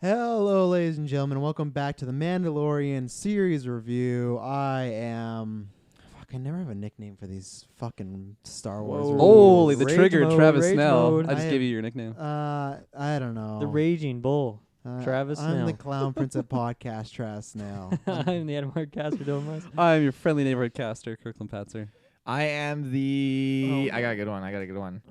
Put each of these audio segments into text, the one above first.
Hello, ladies and gentlemen. Welcome back to the Mandalorian series review. I never have a nickname for these fucking Star Wars reviews. Holy, the Rage trigger, mode, Travis rage Snell. mode. I just I gave you your nickname. I don't know. The Raging Bull. Travis I'm Snell. the Clown Prince of Podcast, Travis Snell. I'm the Edward Caster doing this. I'm your friendly neighborhood caster, Kirklin Patzer. I am the... Oh. I got a good one.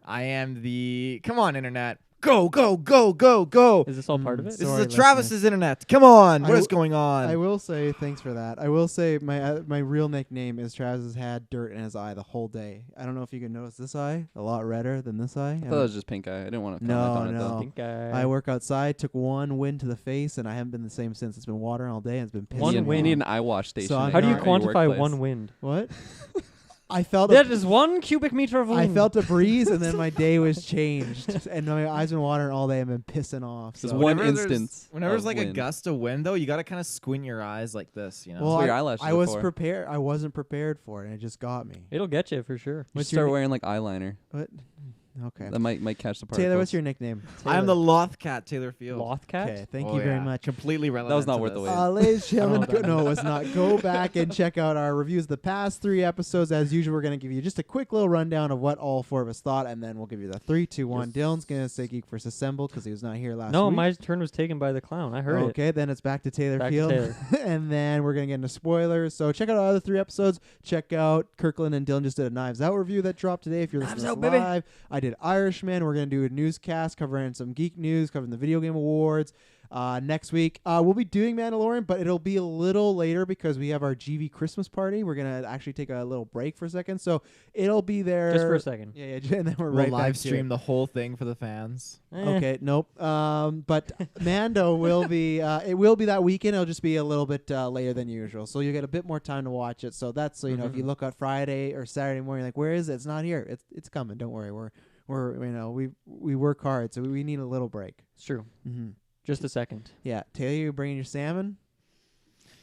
I am the... Come on, Internet. Go, go, go, go, go. Is this all part of it? This is Sorry, the Travis's Internet. Come on. What is going on? I will say thanks for that. I will say my real nickname is Travis has had dirt in his eye the whole day. I don't know if you can notice this eye, a lot redder than this eye. I thought it was just pink eye. I didn't want to comment on it, though. Pink guy. I work outside, took one wind to the face, and I haven't been the same since. It's been watering all day, and it's been pissing. One You wind. need an eye wash station. So I'm How do you not- at your quantify workplace. one wind? What? I felt That is 1 cubic meter of I wind. felt a breeze, and then my day was changed, and my eyes been watering all day. I've been pissing off. Just So. one Whenever there's- instance Whenever there's of like a wind. gust of wind, though, you got to kind of squint your eyes like this, you know? Well, That's what your I- eyelashes I are was for. prepared. I wasn't prepared for it, and it just got me. It'll get you for sure. You What's should start your wearing like eyeliner. What? Okay. That might catch the particles. Taylor, what's your nickname? I'm the Lothcat Taylor Field. Lothcat? Okay, thank Oh, you very yeah. much. Completely relevant. That was not to worth the this. wait. Ladies and gentlemen, Well done. no, it was not. Go back and check out our reviews of the past 3 episodes. As usual, we're going to give you just a quick little rundown of what all 4 of us thought, and then we'll give you the 3, 2, 1. Dylan's going to say Geek First Assemble because he was not here last No, week. my turn was taken by the clown. I heard it. Okay, then it's back to Taylor Back to Field. Taylor. And then we're going to get into spoilers. So check out our other 3 episodes. Check out Kirklin and Dylan just did a Knives Out review that dropped today. If you're listening to Knives this Out, baby. live, I did Irishman. We're going to do a newscast covering some geek news, covering the video game awards. Next week, we'll be doing Mandalorian, but it'll be a little later because we have our GV Christmas party. We're going to actually take a little break for a second. So it'll be there. Just for a second. Yeah, and then we're We'll right back live to stream it. the whole thing for the fans. Okay, nope. But Mando will be. It will be that weekend. It'll just be a little bit later than usual, so you get a bit more time to watch it. So that's you know, if you look at Friday or Saturday morning, like where is it? It's not here. It's coming. Don't worry. We're you know we work hard, so we need a little break. It's true. Mm-hmm. Just a second. Yeah, Taylor, you bringing your salmon?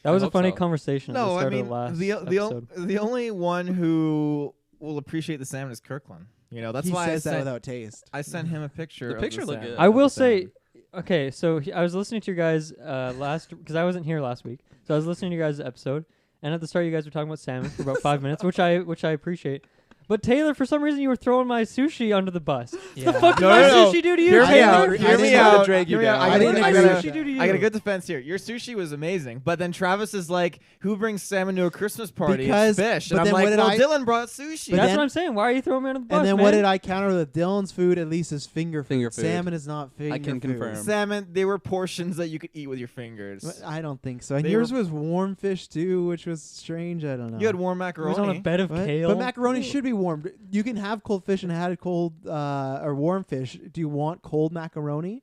That I was a hope funny so. conversation at the No, start I mean, of the last the episode. the only one who will appreciate the salmon is Kirklin. You know, that's he why says I that sent, without taste. I sent him a picture. The of picture the looked salmon. good. I of will the say, salmon. okay, so I was listening to you guys last because I wasn't here last week. So I was listening to you guys' episode, and at the start you guys were talking about salmon for about 5 minutes, which I appreciate. But Taylor, for some reason, you were throwing my sushi under the bus. Yeah. The fuck did No, my no, no. sushi do to you, Hear me Taylor? out. Hear me out. drag you Hear me out. down. I I got didn't a- I agree got with a- sushi do to you? I got a good defense here. Your sushi was amazing, but then Travis is like, "Who brings salmon to a Christmas party? Because- It's fish." but And I'm then what like, did "Well, I- Dylan brought sushi." But That's then- what I'm saying. Why are you throwing me under the bus, And then man? what did I counter with Dylan's food? At least is finger food. Finger food. Salmon is not finger I can food. confirm. Salmon, they were portions that you could eat with your fingers. But I don't think so. And They yours were- was warm fish too, which was strange. I don't know. You had warm It was on a macaroni. bed of What? kale. But macaroni should be warmed. You can have cold fish and had cold or warm fish. Do you want cold macaroni?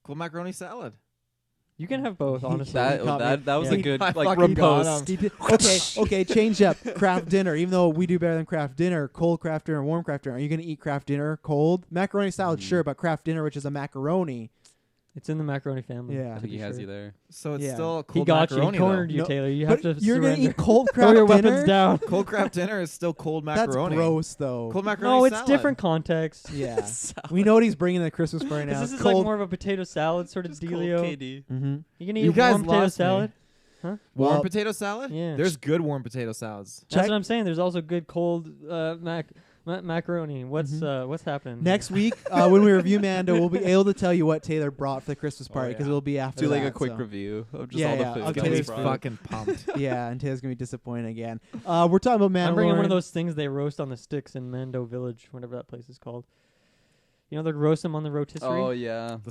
Cool macaroni salad. You can have both, honestly. That- That was Yeah. a good I like fucking got riposte. him. He did- okay, change up. Craft dinner. Even though we do better than craft dinner, cold craft dinner, warm craft dinner. Are you going to eat craft dinner cold? Macaroni salad, sure, but craft dinner, which is a macaroni. It's in the macaroni family. Yeah. I think he has you there. So it's Yeah. still He cold got you. He macaroni. cornered though. you, No, Taylor. You But have to you're surrender. going to eat cold Throw craft your dinner? weapons down. Cold craft dinner is still cold That's macaroni. gross, though. Cold macaroni No, it's salad. different context. Yeah. We know what he's bringing to the Christmas party now. This is cold. like more of a potato salad sort of dealio. KD. Mm-hmm. You gonna You eat guys warm potato lost me. salad? Warm Well, potato salad? Yeah. There's good warm potato salads. That's check- what I'm saying. There's also good cold macaroni. What's happening? Next week, when we review Mando, we'll be able to tell you what Taylor brought for the Christmas Oh, party because yeah. it'll be after Do like that, a quick so. review of just Yeah, all the yeah, food. I'll that tell was you He's brought. fucking pumped. Yeah, and Taylor's going to be disappointed again. We're talking about Mandalorian. I'm bringing one of those things they roast on the sticks in Mando Village, whatever that place is called. You know, they roast them on the rotisserie. Oh yeah. The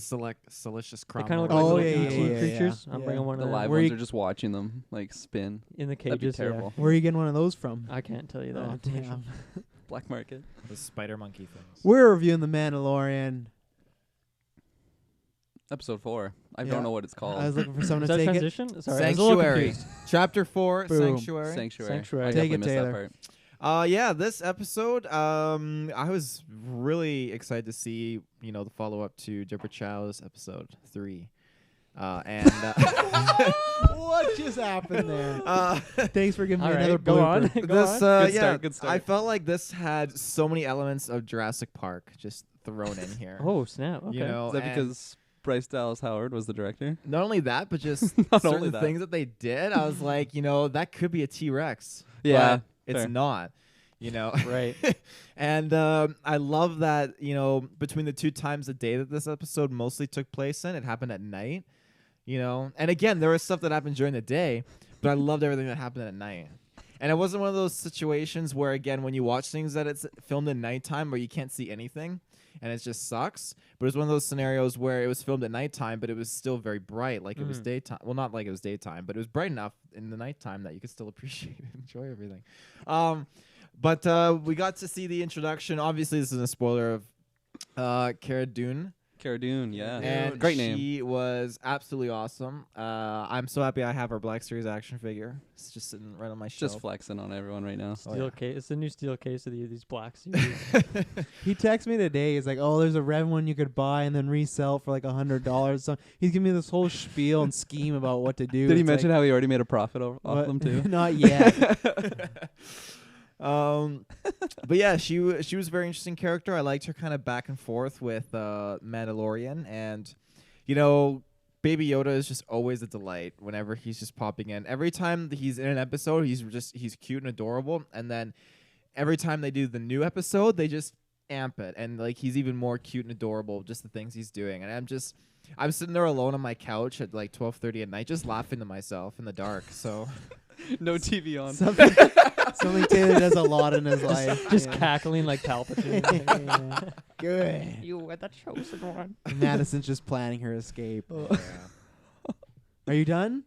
silicious They crumb. kind of look Oh, like yeah, little yeah, ET yeah, creatures. yeah. I'm Yeah. bringing one The of them live Where ones you- are just watching them like spin. in the That'd be cages. terrible. Where are you getting one of those from? Yeah. I can't tell you that. Oh, information. damn. Black market. The spider monkey things. We're reviewing The Mandalorian. Episode 4. I Yeah. don't know what it's called. I was looking for someone Is to that take it. transition? Sorry, I was a little Sanctuary. confused. Chapter 4, Boom. Sanctuary. Sanctuary. Sanctuary. I Take definitely it, missed Taylor. that part. Yeah, this episode, I was really excited to see, the follow-up to Deborah Chow's episode 3. What just happened there? uh, Thanks for giving me All right, another go on. blooper. Go this, on. Good yeah, start, good start. I felt like this had so many elements of Jurassic Park just thrown in here. Oh snap! Okay. You know, Is that and- because Bryce Dallas Howard was the director. Not only that, but just Not certain only that. things that they did. I was like, that could be a T-Rex. Yeah, but it's fair. not. Right. And I love that, between the 2 times a day that this episode mostly took place in, it happened at night, And again, there was stuff that happened during the day, but I loved everything that happened at night. And it wasn't one of those situations where, again, when you watch things that it's filmed at nighttime where you can't see anything and it just sucks. But it was one of those scenarios where it was filmed at nighttime, but it was still very bright, like it was daytime. Well, not like it was daytime, but it was bright enough in the nighttime that you could still appreciate and enjoy everything. But we got to see the introduction. Obviously, this is a spoiler of Cara Dune. Cara Dune, yeah. And Great name. she was absolutely awesome. I'm so happy I have her Black Series action figure. It's just sitting right on my shelf. Just flexing on everyone right now. Steel case. It's the new steel case of these black series. He texted me today. He's like, "Oh, there's a red one you could buy and then resell for like $100." So he's giving me this whole spiel and scheme about what to do. Did he It's mention like, how he already made a profit off them too? Not yet. But yeah, she was a very interesting character. I liked her kind of back and forth with Mandalorian, and Baby Yoda is just always a delight whenever he's just popping in. Every time that he's in an episode, he's cute and adorable, and then every time they do the new episode, they just amp it, and like he's even more cute and adorable, just the things he's doing. And I'm sitting there alone on my couch at like 12:30 at night, just laughing to myself in the dark. So No TV on. Something Taylor does a lot in his life. Just Yeah. cackling like Palpatine. Good. You were the chosen one. Madison's just planning her escape. yeah. Are you done?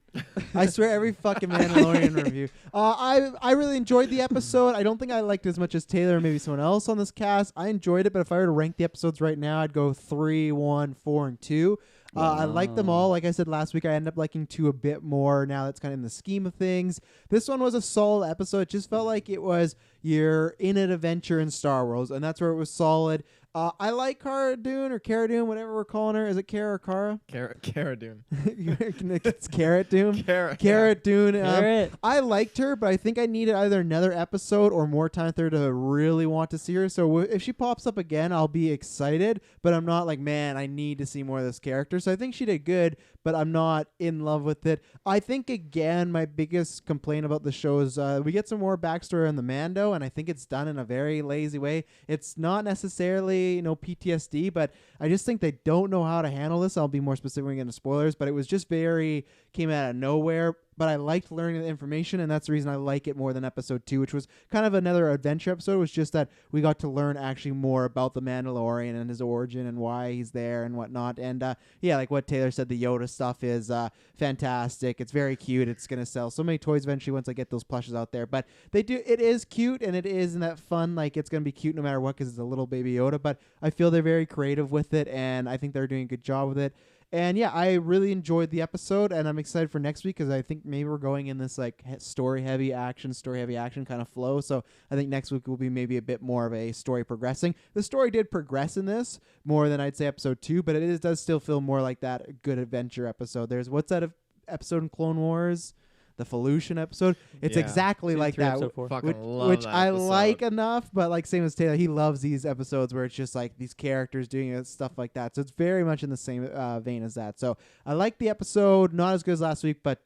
I swear every fucking Mandalorian review. I really enjoyed the episode. I don't think I liked it as much as Taylor or maybe someone else on this cast. I enjoyed it, but if I were to rank the episodes right now, I'd go 3, 1, 4, and 2. I like them all. Like I said last week, I ended up liking 2 a bit more. Now that's kind of in the scheme of things. This one was a solid episode. It just felt like it was you're in an adventure in Star Wars, and that's where it was solid. I like Cara Dune or Cara Dune, whatever we're calling her. Is it Cara or Cara? Cara Dune. It's Carrot Dune. Cara Dune. Carrot. I liked her, but I think I needed either another episode or more time with her to really want to see her. So if she pops up again, I'll be excited, but I'm not like, man, I need to see more of this character. So I think she did good, but I'm not in love with it. I think, again, my biggest complaint about the show is we get some more backstory on the Mando, and I think it's done in a very lazy way. It's not necessarily, PTSD, but I just think they don't know how to handle this. I'll be more specific when we get into spoilers, but it was just came out of nowhere. But I liked learning the information, and that's the reason I like it more than episode 2, which was kind of another adventure episode. It was just that we got to learn actually more about the Mandalorian and his origin and why he's there and whatnot. And yeah, like what Taylor said, the Yoda stuff is fantastic. It's very cute. It's going to sell so many toys eventually once I get those plushes out there. But it is cute, and it is in that fun, like it's going to be cute no matter what because it's a little Baby Yoda. But I feel they're very creative with it, and I think they're doing a good job with it. And yeah, I really enjoyed the episode, and I'm excited for next week because I think maybe we're going in this like story-heavy action kind of flow. So I think next week will be maybe a bit more of a story progressing. The story did progress in this more than I'd say episode 2, but it does still feel more like that good adventure episode. There's what's that episode in Clone Wars? The Felucian episode. It's exactly Season like 3, that, episode 4. Fucking love which that I episode. like enough. But like same as Taylor, he loves these episodes where it's just like these characters doing stuff like that. So it's very much in the same vein as that. So I like the episode, not as good as last week, but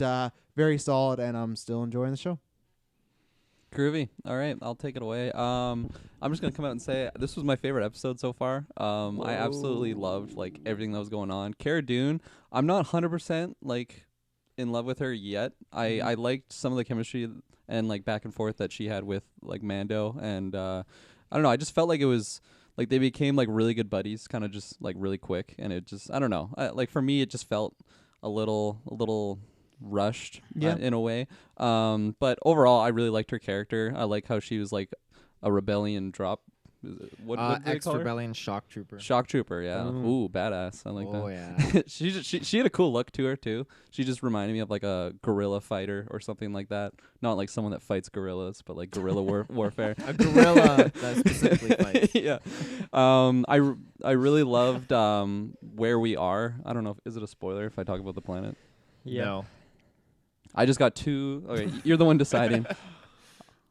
very solid, and I'm still enjoying the show. Groovy. All right, I'll take it away. I'm just gonna come out and say this was my favorite episode so far. I absolutely loved like everything that was going on. Cara Dune. I'm not 100% like in love with her yet. I liked some of the chemistry and like back and forth that she had with like Mando, and I don't know, I just felt like it was like they became like really good buddies kind of just like really quick, and it just I don't know, like for me it just felt a little rushed in a way, but overall I really liked her character. I like how she was like a rebellion drop. What do they call her? Ex-rebellion shock trooper. Shock trooper, yeah. Ooh, badass. I like that. Oh yeah. she had a cool look to her too. She just reminded me of like a guerrilla fighter or something like that. Not like someone that fights gorillas, but like guerrilla warfare. A gorilla that specifically fights. Yeah. I really loved where we are. I don't know is it a spoiler if I talk about the planet? Yeah. No. I just got 2. Okay, you're the one deciding.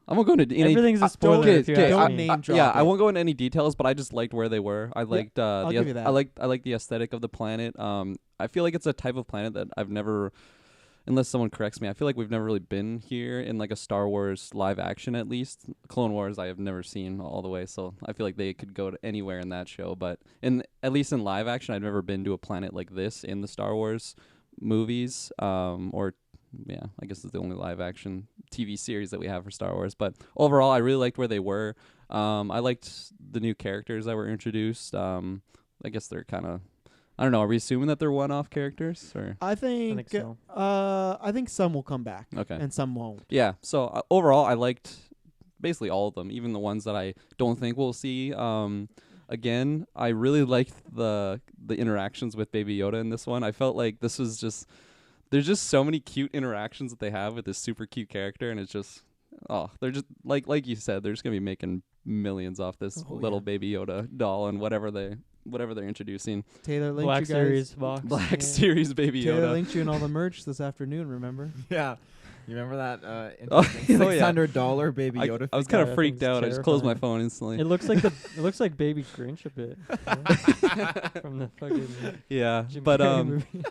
I won't go into any. Everything's a spoiler. Okay, if you okay, ask don't me. name drop yeah, it. I won't go into any details, but I just liked where they were. I liked I'll give you that. I like the aesthetic of the planet. I feel like it's a type of planet that I've never, unless someone corrects me, I feel like we've never really been here in like a Star Wars live action, at least. Clone Wars I have never seen all the way, so I feel like they could go to anywhere in that show. But at least in live action, I've never been to a planet like this in the Star Wars movies. Or yeah, I guess it's the only live action TV series that we have for Star Wars. But overall, I really liked where they were. I liked the new characters that were introduced. I guess they're kind of, I don't know. Are we assuming that they're one-off characters? Or I think so. I think some will come back. Okay. And some won't. Yeah. So overall, I liked basically all of them, even the ones that I don't think we'll see again. I really liked the interactions with Baby Yoda in this one. I felt like this was just, there's just so many cute interactions that they have with this super cute character, and it's just, they're just like you said, they're just gonna be making millions off this little Baby Yoda doll and whatever they're introducing. Taylor linked Black you guys. Series box. Black Series Baby Taylor Yoda. linked you in all the merch this afternoon. Remember? Yeah. You remember that Oh, interesting oh, yeah. $600 Baby I Yoda? was kind Yeah, of freaked that out. thing's I just closed my terrifying. phone instantly. It looks like it looks like Baby Grinch a bit yeah, from the fucking Yeah, Jim but Carrey movie.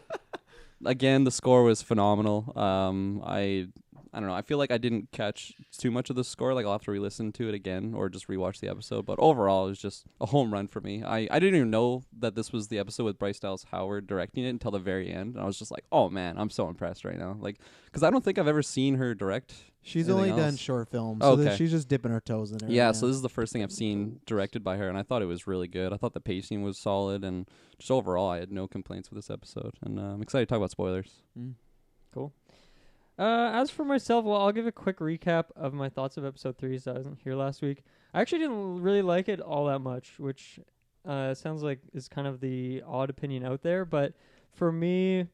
again, the score was phenomenal. I don't know. I feel like I didn't catch too much of the score. Like I'll have to re-listen to it again or just rewatch the episode. But overall, it was just a home run for me. I didn't even know that this was the episode with Bryce Dallas Howard directing it until the very end. And I was just like, oh man, I'm so impressed right now. Like, because I don't think I've ever seen her direct. She's anything only done else. short films, Oh, so okay. she's just dipping her toes in it. Yeah, right so now. this is the first thing I've seen directed by her, and I thought it was really good. I thought the pacing was solid, and just overall, I had no complaints with this episode. And I'm excited to talk about spoilers. Cool. As for myself, well, I'll give a quick recap of my thoughts of episode 3, so I wasn't here last week. I actually didn't really like it all that much, which sounds like is kind of the odd opinion out there. But for me,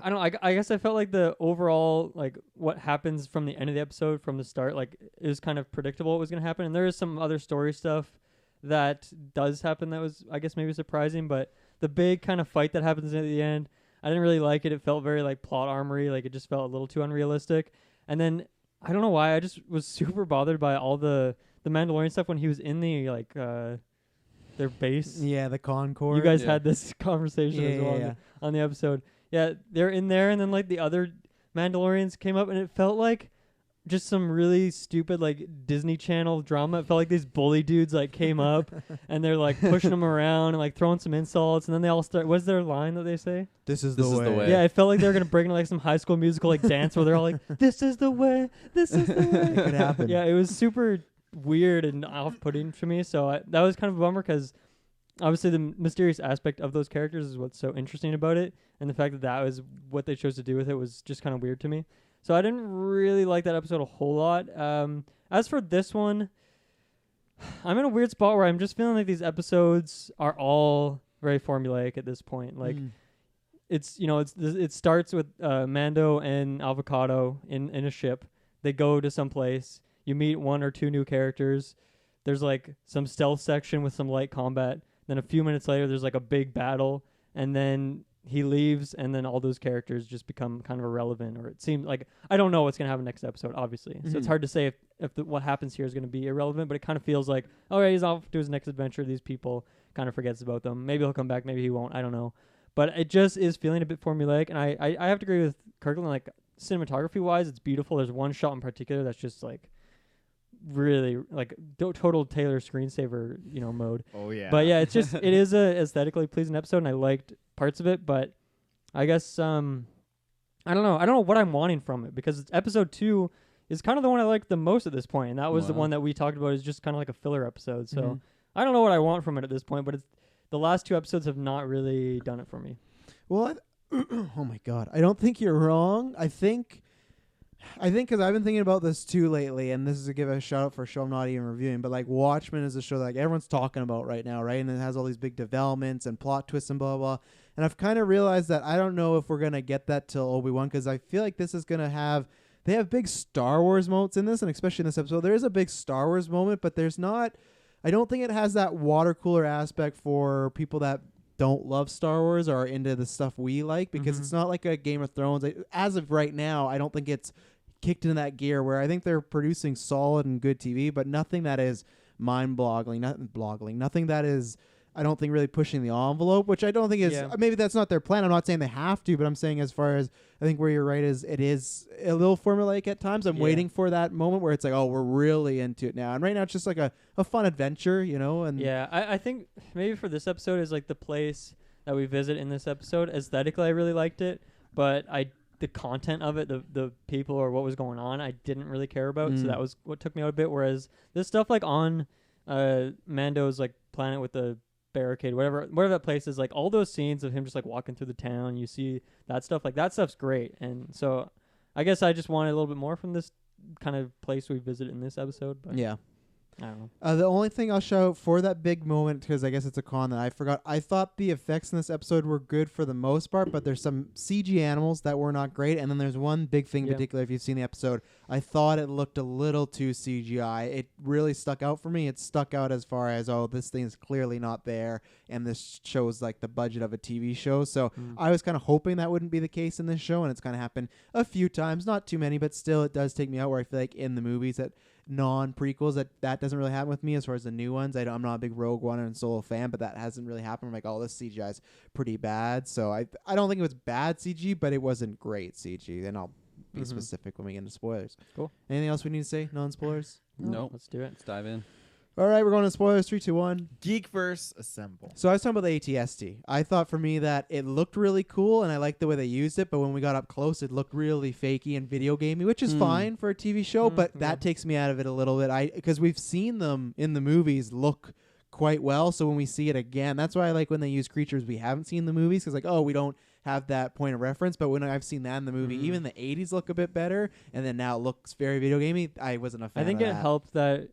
I don't know, I guess I felt like the overall, like, what happens from the end of the episode, from the start, like, it was kind of predictable what was going to happen. And there is some other story stuff that does happen that was, I guess, maybe surprising. But the big kind of fight that happens at the end, I didn't really like it. It felt very like plot armory. Like it just felt a little too unrealistic. And then I don't know why I just was super bothered by all the Mandalorian stuff when he was in the like their base. Yeah, the Concord. You guys Yeah. had this conversation Yeah, as well yeah. on the episode. Yeah, they're in there, and then like the other Mandalorians came up, and it felt like just some really stupid like Disney Channel drama. It felt like these bully dudes like came up and they're like pushing them around and like throwing some insults, and then they all start. What's their line that they say? This is This the is way. the way. Yeah, it felt like they were gonna bring like some High School Musical like dance where they're all like, "This is the way, this is the way." It could happen. Yeah, it was super weird and off-putting for me. So that was kind of a bummer because obviously the mysterious aspect of those characters is what's so interesting about it, and the fact that that was what they chose to do with it was just kind of weird to me. So I didn't really like that episode a whole lot. As for this one, I'm in a weird spot where I'm just feeling like these episodes are all very formulaic at this point. Like it's, you know, it starts with Mando and Avocado in a ship. They go to some place. You meet one or two new characters. There's like some stealth section with some light combat. Then a few minutes later, there's like a big battle, and then he leaves, and then all those characters just become kind of irrelevant, or it seems like I don't know what's gonna happen next episode, obviously. So it's hard to say if what happens here is gonna be irrelevant, but it kind of feels like, oh yeah, he's off to his next adventure. These people kind of forgets about them. Maybe he'll come back, maybe he won't. I don't know, but it just is feeling a bit formulaic, and I have to agree with Kirklin. Like cinematography wise, it's beautiful. There's one shot in particular that's just like really like total Taylor screensaver, you know, mode. Oh yeah. But yeah, it's just it is a aesthetically pleasing episode, and I liked parts of it. But I guess I don't know what I'm wanting from it, because episode 2 is kind of the one I liked the most at this point, and that was the Wow. one that we talked about as just kind of like a filler episode. So I don't know what I want from it at this point, but the last 2 episodes have not really done it for me. Well, oh my God, I don't think you're wrong. I think because I've been thinking about this too lately, and this is to give a shout out for a show I'm not even reviewing, but like Watchmen is a show that like everyone's talking about right now, right? And it has all these big developments and plot twists and blah blah. And I've kind of realized that I don't know if we're gonna get that till Obi-Wan, because I feel like this is gonna have. They have big Star Wars moments in this, and especially in this episode, there is a big Star Wars moment, but there's not. I don't think it has that water cooler aspect for people that don't love Star Wars or are into the stuff we like, because it's not like a Game of Thrones. As of right now, I don't think it's kicked into that gear where I think they're producing solid and good TV, but nothing that is mind-boggling, nothing that is, I don't think, really pushing the envelope, which I don't think is, maybe that's not their plan. I'm not saying they have to, but I'm saying as far as, I think where you're right is it is a little formulaic at times. I'm waiting for that moment where it's like, oh, we're really into it now. And right now it's just like a fun adventure, you know? And yeah, I think maybe for this episode is like the place that we visit in this episode. Aesthetically, I really liked it, but the content of it, the people or what was going on, I didn't really care about. So that was what took me out a bit. Whereas this stuff like on Mando's like planet with the barricade, whatever that place is, like all those scenes of him just like walking through the town, you see that stuff, like that stuff's great. And so I guess I just wanted a little bit more from this kind of place we visit in this episode. But yeah. I don't know. The only thing I'll show for that big moment, because I guess it's a con that I forgot, I thought the effects in this episode were good for the most part, but there's some CG animals that were not great. And then there's one big thing in particular, if you've seen the episode, I thought it looked a little too CGI. It really stuck out for me. It stuck out as far as, oh, this thing is clearly not there, and this shows like the budget of a TV show. So I was kind of hoping that wouldn't be the case in this show, and it's kind of happened a few times, not too many, but still it does take me out where I feel like in the movies that non-prequels that doesn't really happen with me as far as the new ones. I'm not a big Rogue One and Solo fan, but that hasn't really happened. I'm like, oh, this CGI is pretty bad. So I don't think it was bad CG, but it wasn't great CG. And I'll be specific when we get into spoilers. Cool. Anything else we need to say? Non-spoilers? No. Let's do it. Let's dive in. All right, we're going to spoilers. 3, 2, 1. Geekverse assemble. So I was talking about the ATST. I thought for me that it looked really cool, and I liked the way they used it. But when we got up close, it looked really fakey and video gamey, which is fine for a TV show. But that takes me out of it a little bit. Because we've seen them in the movies look quite well. So when we see it again, that's why I like when they use creatures we haven't seen in the movies. Because like, oh, we don't have that point of reference. But when I've seen that in the movie, even the 80s look a bit better, and then now it looks very video gamey. I wasn't a fan. I think of it that. helped that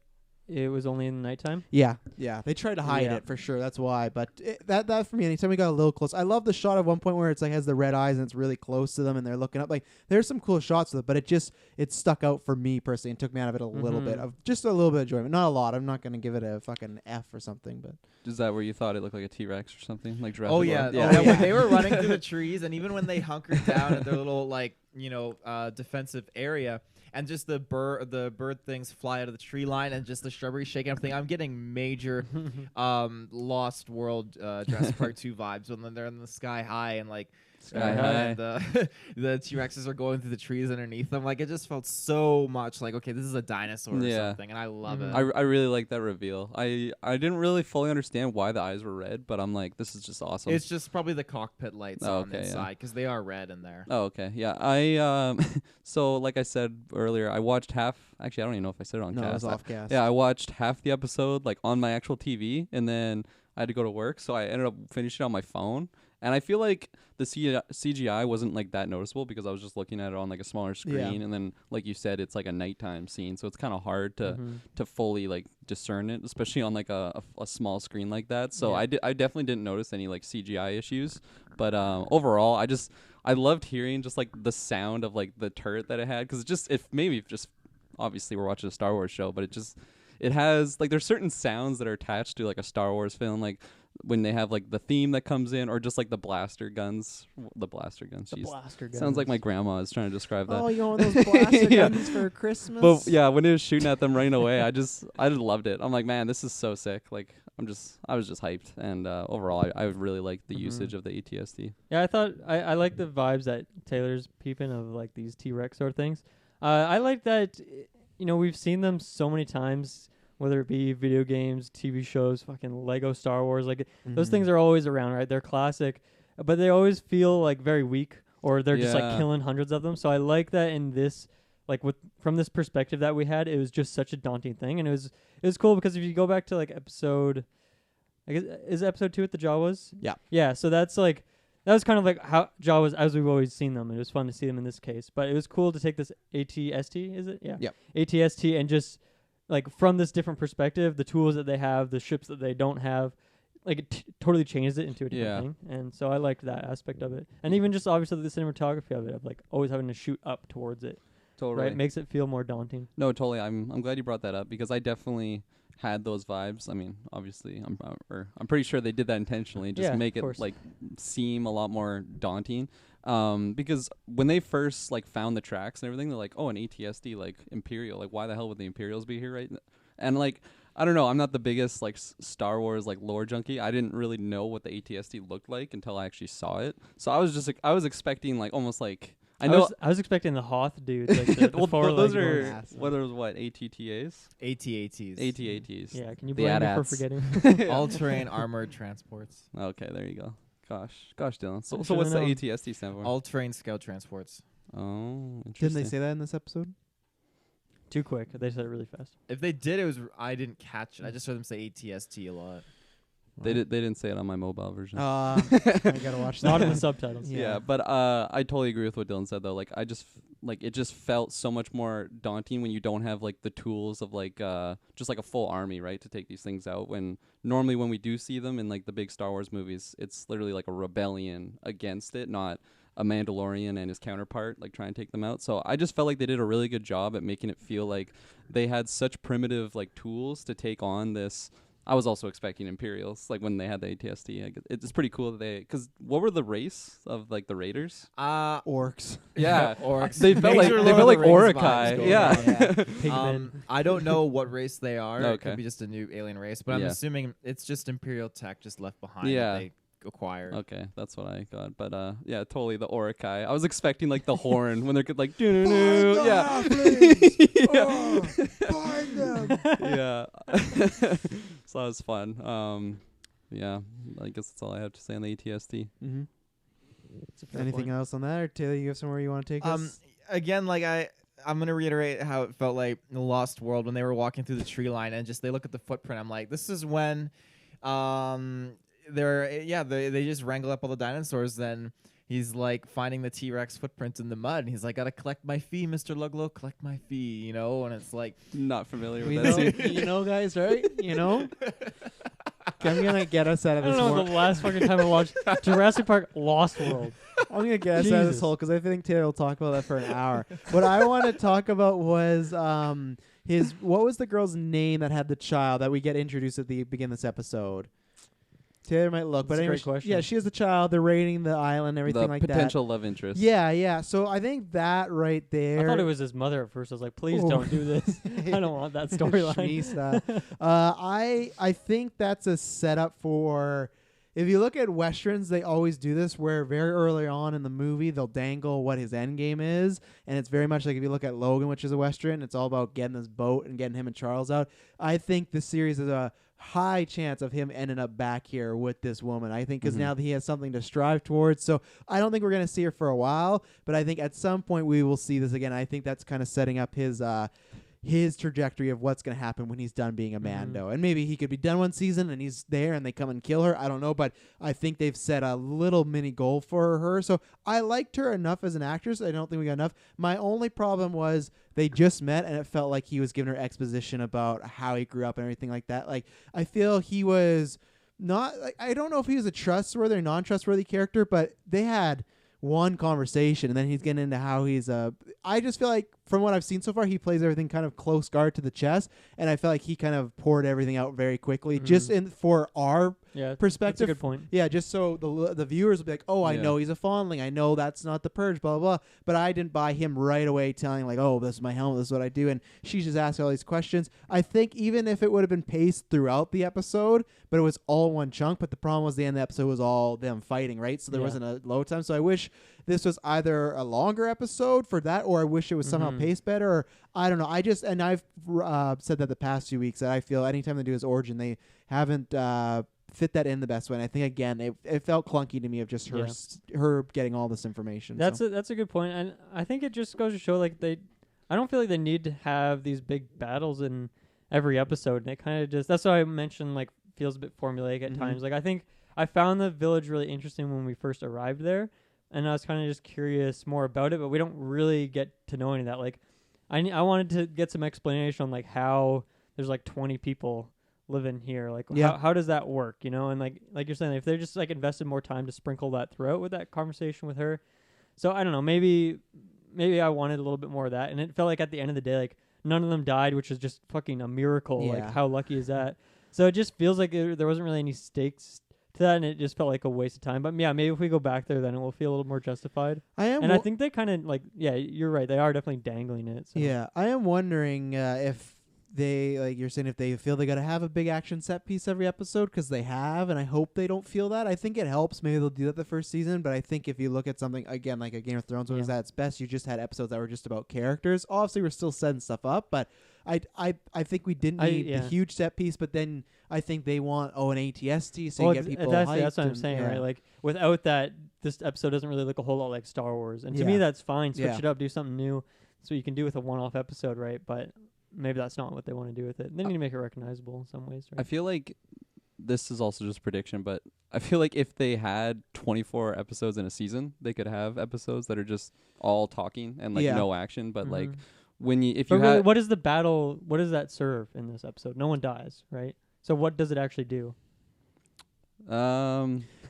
it was only in the nighttime. Yeah. They tried to hide it for sure. That's why. But that for me, anytime we got a little close, I love the shot of one point where it's like has the red eyes and it's really close to them and they're looking up. Like there's some cool shots of it, but it stuck out for me personally and took me out of it a little bit of just a little bit of enjoyment. Not a lot. I'm not gonna give it a fucking F or something. But is that where you thought it looked like a T-Rex or something, like Jurassic Oh yeah, World? when they were running through the trees, and even when they hunkered down in their little like defensive area. And just the bird things fly out of the tree line, and just the shrubbery shaking everything. I'm getting major Lost World Jurassic Park 2 vibes when they're in the sky high and like and the T-Rexes are going through the trees underneath them. Like it just felt so much like, okay, this is a dinosaur or something, and I love it. I really like that reveal. I didn't really fully understand why the eyes were red, but I'm like, this is just awesome. It's just probably the cockpit lights on the inside because they are red in there. Oh, okay. Yeah. I so like I said earlier, I watched half. Actually, I don't even know if I said it on cast. No, it was off cast. Yeah, I watched half the episode like on my actual TV, and then I had to go to work, so I ended up finishing it on my phone. And I feel like the CGI wasn't like that noticeable because I was just looking at it on like a smaller screen, and then like you said, it's like a nighttime scene, so it's kind of hard to fully like discern it, especially on like a small screen like that. So I definitely didn't notice any like CGI issues, but overall, I loved hearing just like the sound of like the turret that it had, because it obviously we're watching a Star Wars show, but it has like there's certain sounds that are attached to like a Star Wars film, like when they have like the theme that comes in, or just like the blaster guns. Jeez. Sounds like my grandma is trying to describe that. Oh, you want those blaster guns for Christmas? But yeah, when it was shooting at them running away, I just loved it. I'm like, man, this is so sick. Like I was just hyped, and overall, I really liked the usage of the ATST. Yeah, I thought I like the vibes that Taylor's peeping of like these T-Rex sort of things. I like that. We've seen them so many times, whether it be video games, TV shows, fucking Lego Star Wars, like those things are always around, right? They're classic, but they always feel like very weak, or they're just like killing hundreds of them. So I like that in this, like from this perspective that we had, it was just such a daunting thing, and it was cool because if you go back to like episode, I guess is episode 2 at the Jawas? Yeah. So that's like that was kind of like how Jawas as we've always seen them. It was fun to see them in this case, but it was cool to take this ATST, is it? Yeah. Yep. ATST and just like from this different perspective, the tools that they have, the ships that they don't have, like it totally changes it into a different thing. And so I liked that aspect of it. And even just obviously the cinematography of it, of like always having to shoot up towards it. Totally. Right, makes it feel more daunting. No, totally. I'm glad you brought that up because I definitely had those vibes. I mean, obviously, I'm pretty sure they did that intentionally, just Yeah, make of it course. like seem a lot more daunting. Because when they first like found the tracks and everything, they're like, oh, an ATSD like Imperial. Like, why the hell would the Imperials be here, right? And like, I don't know. I'm not the biggest like Star Wars like lore junkie. I didn't really know what the ATSD looked like until I actually saw it. So I was just I was expecting like almost like. I know. I was expecting the Hoth dudes. Like the well, those four-legged are ones. what are what ATTAs? AT-ATs. ATATs. Yeah, can you The blame me for AT-ATs. forgetting? All-terrain armored transports. Okay, there you go. Gosh, Dylan. So I what's the should've known. ATSD stand for? All-terrain scout transports. Oh, interesting. Didn't they say that in this episode? Too quick. They said it really fast. If they did, I didn't catch it. I just heard them say ATST a lot. They didn't say it on my mobile version. I gotta watch that. Not in the subtitles. Yeah, but I totally agree with what Dylan said though. Like I just it just felt so much more daunting when you don't have like the tools of like just like a full army, right, to take these things out. When normally when we do see them in like the big Star Wars movies, it's literally like a rebellion against it, not a Mandalorian and his counterpart like trying to take them out. So I just felt like they did a really good job at making it feel like they had such primitive like tools to take on this. I was also expecting Imperials, like when they had the ATST. It's pretty cool that because what were the race of like the Raiders? Orcs. Yeah, orcs. They felt like Major they Lord felt of like the Rings vibes Orokai. going Yeah. Pigmen. I don't know what race they are. It Okay. could be just a new alien race, but I'm Yeah. assuming it's just Imperial tech just left behind. Yeah. That they acquired. Okay, that's what I got. But yeah, totally the Orokai. I was expecting like the horn when they're like doo-doo-doo. Yeah. Oh, find them. Yeah. So that was fun. Yeah, I guess that's all I have to say on the ATST. Mm-hmm. It's a fair Anything point. else on that, or Taylor? You have somewhere you want to take us? Again, like I'm gonna reiterate how it felt like in the Lost World when they were walking through the tree line and just they look at the footprint. I'm like, this is when, they just wrangle up all the dinosaurs. Then he's like finding the T-Rex footprints in the mud, and he's like, gotta collect my fee, Mr. Luglow, collect my fee, you know. And it's like, Not familiar We with that know, scene. you know, guys, right? You know, I'm gonna get us out of I don't this. know the last fucking time I watched Jurassic Park Lost World. I'm gonna get us out of this Jesus. hole because I think Taylor will talk about that for an hour. What I want to talk about was what was the girl's name that had the child that we get introduced at the beginning of this episode? Taylor might look, That's but a anyway, great question. yeah, she has the child. They're raiding the island, everything The like potential love interest. that. Yeah. So I think that right there. I thought it was his mother at first. I was like, please Ooh. don't do this. I don't want that storyline. Shmista. I think that's a setup for. If you look at westerns, they always do this, where very early on in the movie they'll dangle what his end game is, and it's very much like if you look at Logan, which is a western, it's all about getting this boat and getting him and Charles out. I think this series is a high chance of him ending up back here with this woman. I think because now that he has something to strive towards. So I don't think we're going to see her for a while, but I think at some point we will see this again. I think that's kind of setting up his trajectory of what's going to happen when he's done being a Mando. And maybe he could be done one season and he's there and they come and kill her. I don't know, but I think they've set a little mini goal for her. So I liked her enough as an actress. I don't think we got enough. My only problem was they just met and it felt like he was giving her exposition about how he grew up and everything like that. Like, I feel he was not, like, I don't know if he was a trustworthy or non-trustworthy character, but they had one conversation and then he's getting into how he's I just feel like from what I've seen so far he plays everything kind of close guard to the chest, and I feel like he kind of poured everything out very quickly just in for our perspective. That's a good point. Yeah, just so the viewers will be like, oh, I Yeah. know he's a fondling, I know that's not the purge, blah blah blah. But I didn't buy him right away telling like, oh, this is my helmet, this is what I do, and she's just asking all these questions. I think even if it would have been paced throughout the episode, but it was all one chunk, but the problem was the end of the episode was all them fighting, right? So there wasn't a low time. So I wish this was either a longer episode for that, or I wish it was somehow paced better, or I don't know. I've said that the past few weeks that I feel anytime they do his origin, they haven't fit that in the best way. And I think again, it felt clunky to me of just her her getting all this information. That's a good point, and I think it just goes to show like I don't feel like they need to have these big battles in every episode, and it kind of just that's why I mentioned like feels a bit formulaic at times. Like I think I found the village really interesting when we first arrived there, and I was kind of just curious more about it, but we don't really get to know any of that. Like I wanted to get some explanation on like how there's like 20 people living here, like how does that work, you know? And like you're saying, if they just like invested more time to sprinkle that throughout with that conversation with her. So I don't know, maybe maybe I wanted a little bit more of that, and it felt like at the end of the day, like none of them died, which was just fucking a miracle. Yeah. Like how lucky is that? So it just feels like there wasn't really any stakes to that, and it just felt like a waste of time. But yeah, maybe if we go back there, then it will feel a little more justified. I think they kind of like, yeah, you're right. They are definitely dangling it. So. Yeah, I am wondering if they, like you're saying, if they feel they got to have a big action set piece every episode, because they have, and I hope they don't feel that. I think it helps. Maybe they'll do that the first season, but I think if you look at something, again, like a Game of Thrones, when it was at its best, you just had episodes that were just about characters. Obviously, we're still setting stuff up, but I think we didn't need the huge set piece, but then I think they want an ATST, so you get people hyped. That's what I'm saying, right? Like, without that, this episode doesn't really look a whole lot like Star Wars. And to me, that's fine. Switch it up, do something new. So you can do with a one-off episode, right? But maybe that's not what they want to do with it. They need to make it recognizable in some ways, right? I feel like this is also just prediction, but I feel like if they had 24 episodes in a season, they could have episodes that are just all talking and like no action. But like what is the battle? What does that serve in this episode? No one dies, right? So what does it actually do?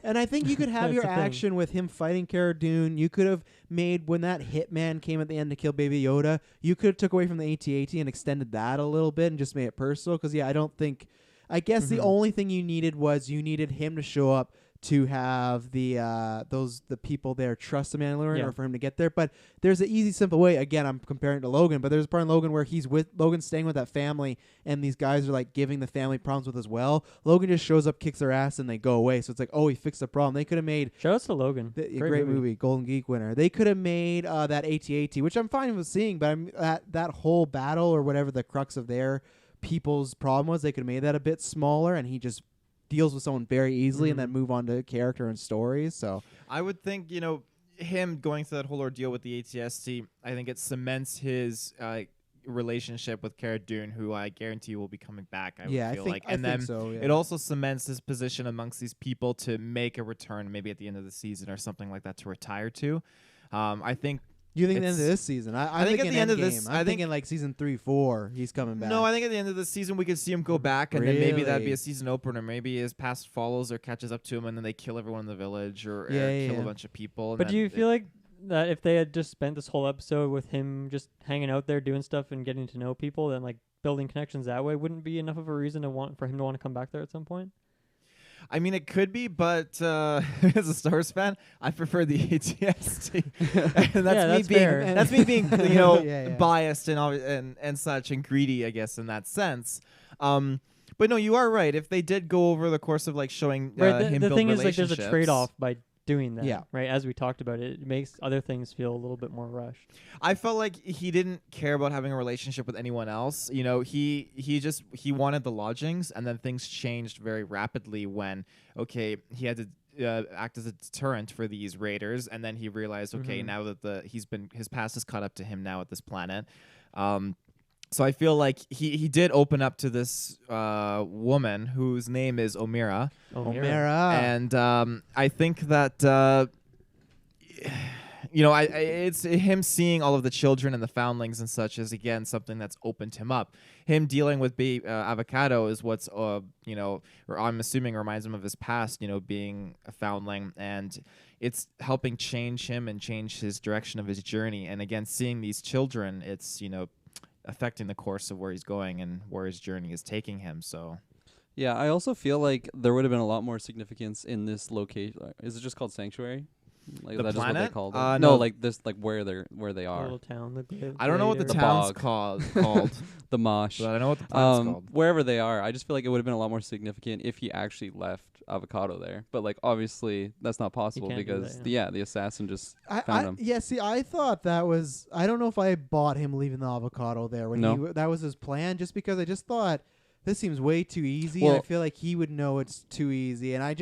And I think you could have your action with him fighting Cara Dune. You could have made, when that hitman came at the end to kill Baby Yoda, you could have took away from the AT-AT and extended that a little bit and just made it personal. Because, I guess the only thing you needed was you needed him to show up to have the people there trust the Mandalorian or for him to get there. But there's an easy, simple way. Again, I'm comparing it to Logan, but there's a part in Logan where Logan's staying with that family, and these guys are like giving the family problems with as well. Logan just shows up, kicks their ass, and they go away. So it's like, oh, he fixed the problem. They could have made shout out to Logan, great movie, Golden Geek winner. They could have made that AT-AT, which I'm fine with seeing, but that whole battle or whatever the crux of their people's problem was, they could have made that a bit smaller, and he just deals with someone very easily and then move on to character and stories. So I would think, him going through that whole ordeal with the ATST, I think it cements his relationship with Cara Dune, who I guarantee will be coming back. I feel like. And then it also cements his position amongst these people to make a return, maybe at the end of the season or something like that, to retire to. I think. You think at the end of this season? I think at the end of this, I'm thinking like season 3, 4, he's coming back. No, I think at the end of the season we could see him go back, and then maybe that'd be a season opener. Maybe his past follows or catches up to him, and then they kill everyone in the village or kill a bunch of people. But do you feel like that if they had just spent this whole episode with him just hanging out there doing stuff and getting to know people, then like building connections that way wouldn't be enough of a reason for him to want to come back there at some point? I mean, it could be, but as a Star Wars fan, I prefer the ATST. And that's me being biased and such and greedy, I guess, in that sense. But no, you are right. If they did go over the course of like showing him build relationships, the thing is, like, there's a trade-off by doing that, right? As we talked about, it makes other things feel a little bit more rushed. I felt like he didn't care about having a relationship with anyone else. He wanted the lodgings, and then things changed very rapidly when he had to act as a deterrent for these raiders, and then he realized now that his past is caught up to him now at this planet. So I feel like he did open up to this woman whose name is Omira. And I think that it's him seeing all of the children and the foundlings and such is again something that's opened him up. Him dealing with Avocado is what's or I'm assuming reminds him of his past, being a foundling, and it's helping change him and change his direction of his journey. And again, seeing these children, it's affecting the course of where he's going and where his journey is taking him. So yeah, I also feel like there would have been a lot more significance in this location. Is it just called Sanctuary? Like the that planet? Is what they called it. No, like this, like where they are. Little town. I don't know what the town's called. The Mosh. But I know what the planet's called. Wherever they are, I just feel like it would have been a lot more significant if he actually left Avocado there. But like obviously that's not possible because the assassin just found him. Yeah, see, I thought that was. I don't know if I bought him leaving the Avocado there when that was his plan. Just because I just thought this seems way too easy, and I feel like he would know it's too easy. And I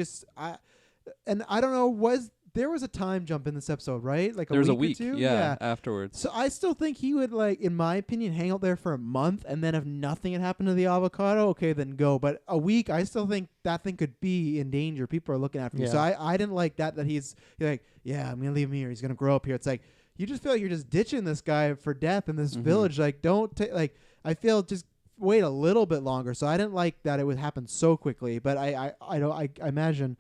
don't know. There was a time jump in this episode, right? Like there was a week or two? Yeah, afterwards. So I still think he would, like, in my opinion, hang out there for a month, and then if nothing had happened to the Avocado, okay, then go. But a week, I still think that thing could be in danger. People are looking after you. So I didn't like that he's like, yeah, I'm going to leave him here. He's going to grow up here. It's like, you just feel like you're just ditching this guy for death in this village. Like, don't take, like, I feel just wait a little bit longer. So I didn't like that it would happen so quickly. But I imagine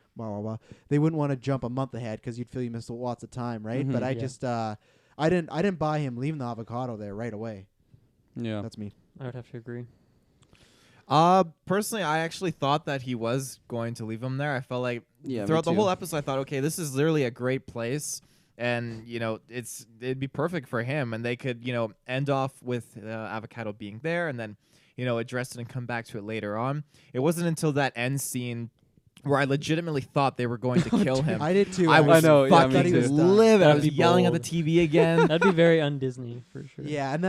they wouldn't want to jump a month ahead because you'd feel you missed lots of time, right? But I just I I didn't buy him leaving the avocado there right away. Yeah. That's me. I would have to agree. Personally, I actually thought that he was going to leave him there. I felt like Yeah, me throughout the too. whole episode, I thought, okay, this is literally a great place, and it'd be perfect for him, and they could end off with avocado being there, and then address it and come back to it later on. It wasn't until that end scene where I legitimately thought they were going to kill him. I did too. I was know, yeah, me fucking too. livid. I That'd was be yelling at the bold. TV again. That'd be very un-Disney for sure. Yeah, and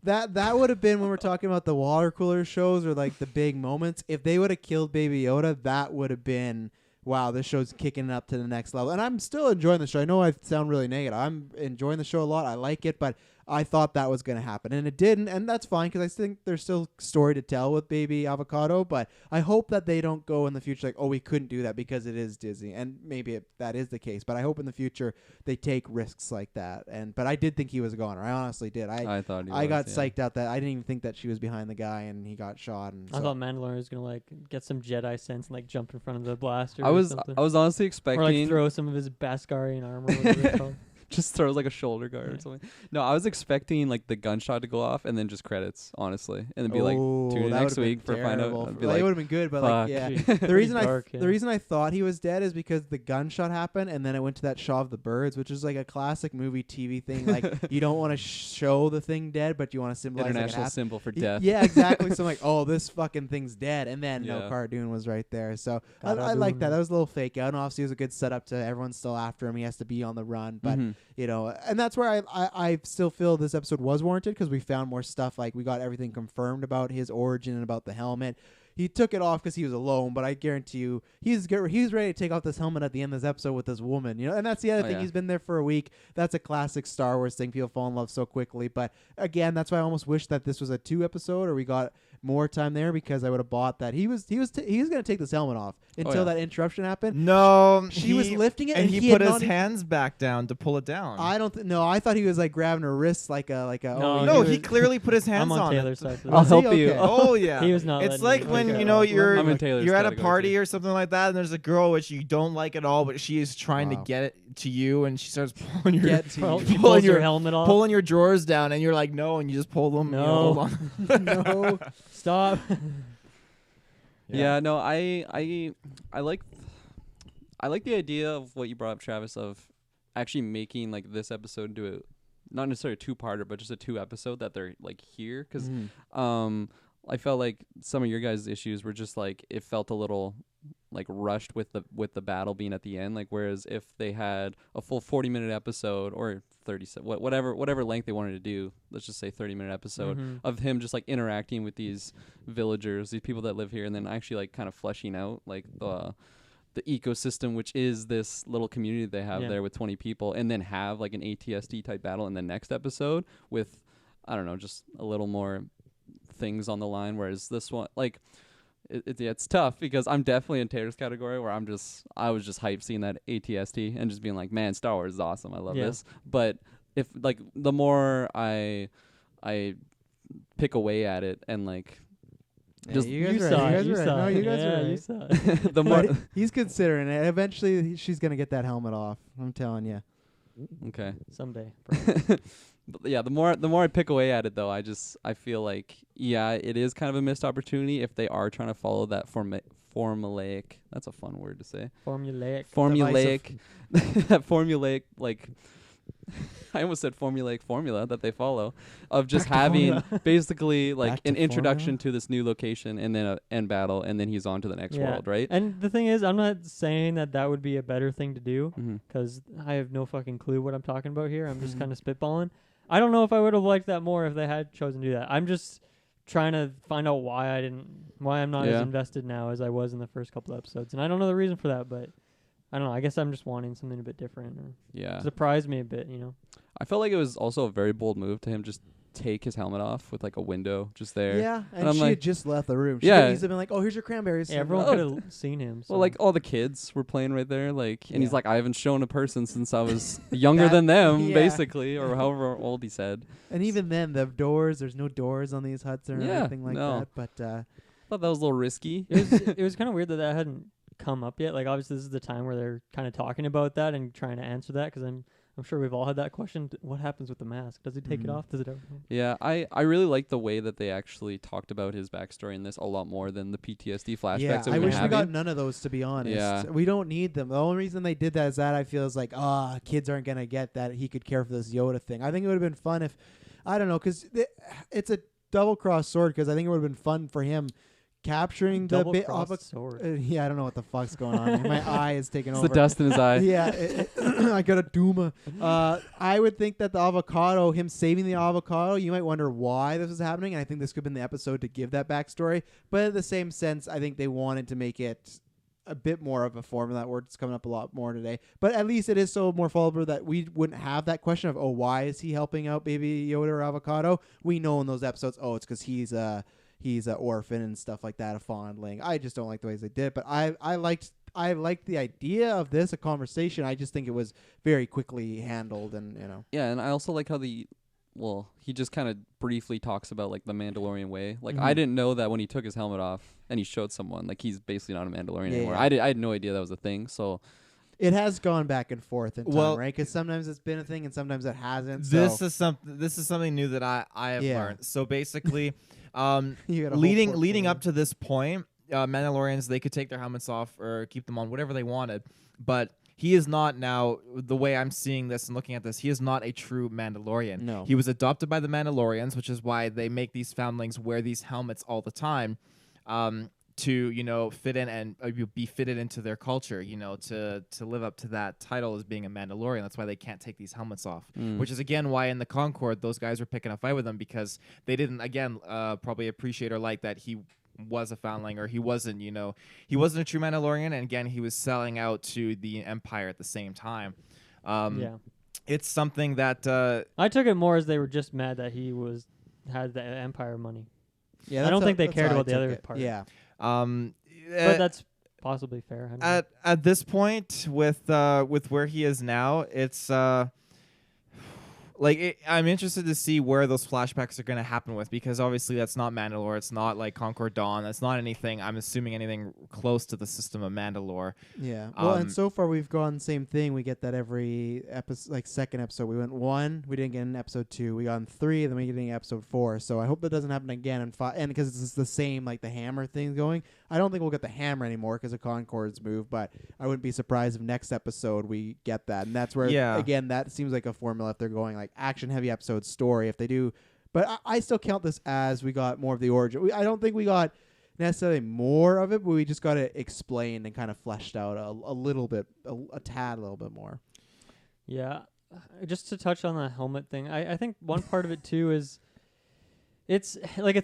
that would have been when we're talking about the water cooler shows or like the big moments. If they would have killed Baby Yoda, that would have been, wow, this show's kicking it up to the next level. And I'm still enjoying the show. I know I sound really negative. I'm enjoying the show a lot. I like it, but I thought that was going to happen, and it didn't, and that's fine because I think there's still story to tell with Baby Avocado, but I hope that they don't go in the future like, oh, we couldn't do that because it is Disney, and maybe that is the case, but I hope in the future they take risks like that. But I did think he was a goner. I honestly did. I thought he I got was, psyched out that I didn't even think that she was behind the guy and he got shot. And I so thought Mandalorian was gonna like get some Jedi sense and like jump in front of the blaster. I or was something. honestly or like expecting throw some of his Beskarian armor. Whatever it's called. just throws like a shoulder guard or something. No, I was expecting like the gunshot to go off and then just credits, honestly, and then be like, tune in that next would've week been for find out. terrible. I'd be Like, like, it would have been good, but like, fuck. yeah. Pretty The reason dark, yeah. the reason I thought he was dead is because the gunshot happened and then it went to that shot of the birds, which is like a classic movie TV thing. Like you don't want to show the thing dead, but you want to symbolize like, it international happened. symbol for death. Yeah, exactly. So I'm like, oh, this fucking thing's dead, and then no, Yeah. Cara Dune was right there. So I Cara like that. Dune. That was a little fake out, and obviously it was a good setup to everyone's still after him. He has to be on the run, but Mhm. and that's where I still feel this episode was warranted because we found more stuff. Like we got everything confirmed about his origin and about the helmet. He took it off because he was alone, but I guarantee you, he's ready to take off this helmet at the end of this episode with this woman. And that's the other thing. Yeah. He's been there for a week. That's a classic Star Wars thing. People fall in love so quickly. But again, that's why I almost wish that this was a 2 episode or we got more time there because I would have bought that. He was going to take this helmet off until yeah. that interruption happened. No, She was lifting it, and and he he put had his not even- hands back down to pull it down. I don't no. I thought he was like grabbing her wrists like a. No, no, he he was- clearly put his hands I'm on it. Taylor's side. For I'll that. help he? you. Okay. Oh yeah, He was not It's letting like me- when okay. you're I'm in Taylor's you're at a category, party too. or something like that, and there's a girl which you don't like at all, but she is trying Wow. to get it to you, and she starts pulling your Get to Well, you. he Pulling pulls your your- helmet off. pulling your drawers down, and you're like no, and you just pull them. No. hold on. No. Stop. Yeah, no, I like the idea of what you brought up, Travis, of actually making like this episode into a not necessarily a 2-parter, but just a 2 episode that they're like here because I felt like some of your guys' issues were just like it felt a little like rushed with the battle being at the end, like whereas if they had a full 40-minute episode or 30 whatever length they wanted to do, let's just say 30-minute episode Mhm. of him just like interacting with these villagers, these people that live here, and then actually like kind of fleshing out like the ecosystem, which is this little community they have Yeah. there with 20 people, and then have like an ATSD type battle in the next episode with, I don't know, just a little more things on the line. Whereas this one, like, it's tough because I'm definitely in Taylor's category where I was just hyped seeing that ATSD and just being like, man, Star Wars is awesome. I love Yeah. this. But if like the more I pick away at it and like, Yeah, just you guys You are saw right. it. You guys You are right. saw No, it. you guys Yeah, are you right. saw it. the more But he's considering it. Eventually, she's gonna get that helmet off. I'm telling you. okay. Someday. But yeah, the more I pick away at it, though, I feel like it is kind of a missed opportunity if they are trying to follow that formulaic. That's a fun word to say. Formulaic. Formulaic, that formulaic like. I almost said formulaic formula that they follow of just Back to having formula. basically like Back to an introduction formula? to this new location and then an end battle and then he's on to the next Yeah. world, right? And the thing is, I'm not saying that would be a better thing to do Mm-hmm. because I have no fucking clue what I'm talking about here. I'm Mm-hmm. just kind of spitballing. I don't know if I would have liked that more if they had chosen to do that. I'm just trying to find out why I'm not as Yeah. invested now as I was in the first couple episodes. And I don't know the reason for that, but I don't know. I guess I'm just wanting something a bit different or Yeah. surprise me a bit, you know? I felt like it was also a very bold move to him just take his helmet off with like a window just there. Yeah, And and I'm she like- had just left the room. She Yeah. could easily been like, "Oh, here's your cranberries." Yeah, everyone Oh. could have seen him. So. Well, like all the kids were playing right there, like, and he's Yeah. like, I haven't shown a person since I was younger That- than them, yeah. basically, or however old he said. And even then, the doors. There's no doors on these huts or Yeah, anything like no. that. But I thought that was a little risky. it was kind of weird that hadn't come up yet. Like obviously this is the time where they're kind of talking about that and trying to answer that because I'm sure we've all had that question. What happens with the mask? Does he take it Mhm. off? Does it ever? Yeah, I really like the way that they actually talked about his backstory in this a lot more than the PTSD flashbacks Yeah, that I we've been wish we having. got none of those, to be honest. Yeah. We don't need them. The only reason they did that is that I feel is like, kids aren't going to get that he could care for this Yoda thing. I think it would have been fun if, I don't know, because it's a double-cross sword, because I think it would have been fun for him capturing the bit of a... Double-crossed sword. Yeah, I don't know what the fuck's going on here. My eye is taking It's over. the dust in his eye. Yeah, I got a Duma. I would think that the avocado, him saving the avocado, you might wonder why this was happening. And I think this could have been the episode to give that backstory. But in the same sense, I think they wanted to make it a bit more of a formula. That word's coming up a lot more today. But at least it is so more followable that we wouldn't have that question of, why is he helping out Baby Yoda or avocado? We know in those episodes, it's because he's an orphan and stuff like that, a fondling. I just don't like the ways they did it. But I liked the idea of this, a conversation. I just think it was very quickly handled, and Yeah, and I also like how he just kind of briefly talks about like the Mandalorian way. Like I didn't know that when he took his helmet off and he showed someone, like he's basically not a Mandalorian anymore. Yeah. I had no idea that was a thing. So it has gone back and forth in time, Well- right? Because sometimes it's been a thing and sometimes it hasn't. This so is something new that I have Yeah. learned. So basically, you got a whole leading portfolio. up to this point, Mandalorians, they could take their helmets off or keep them on, whatever they wanted. But he is not now, the way I'm seeing this and looking at this, he is not a true Mandalorian. No. He was adopted by the Mandalorians, which is why they make these foundlings wear these helmets all the time, to fit in and be fitted into their culture, to live up to that title as being a Mandalorian. That's why they can't take these helmets off, which is again why in the Concord those guys were picking a fight with him, because they didn't probably appreciate or like that he was a foundling, or he wasn't a true Mandalorian, and again he was selling out to the Empire at the same time. Yeah. It's something that I took it more as they were just mad that he had the Empire money. Yeah, I don't think they that's cared how I about the took other it. part. Yeah. But that's possibly fair. I don't know. at this point with where he is now, it's I'm interested to see where those flashbacks are going to happen with, because obviously that's not Mandalore. It's not like Concord Dawn. That's not anything. I'm assuming anything close to the system of Mandalore. Yeah. Well, and so far we've gone same thing. We get that every episode, like second episode. We went 1, we didn't get in episode 2. We got in 3, then we get in episode 4. So I hope that doesn't happen again in 5. And because it's the same, like the hammer thing going. I don't think we'll get the hammer anymore because of Concord's move, but I wouldn't be surprised if next episode we get that. And that's where, again, that seems like a formula if they're going like action-heavy episode story. If they do, but I still count this as we got more of the origin. I don't think we got necessarily more of it, but we just got it explained and kind of fleshed out a little bit, a little bit more. Yeah. Just to touch on the helmet thing, I think one part of it too is it's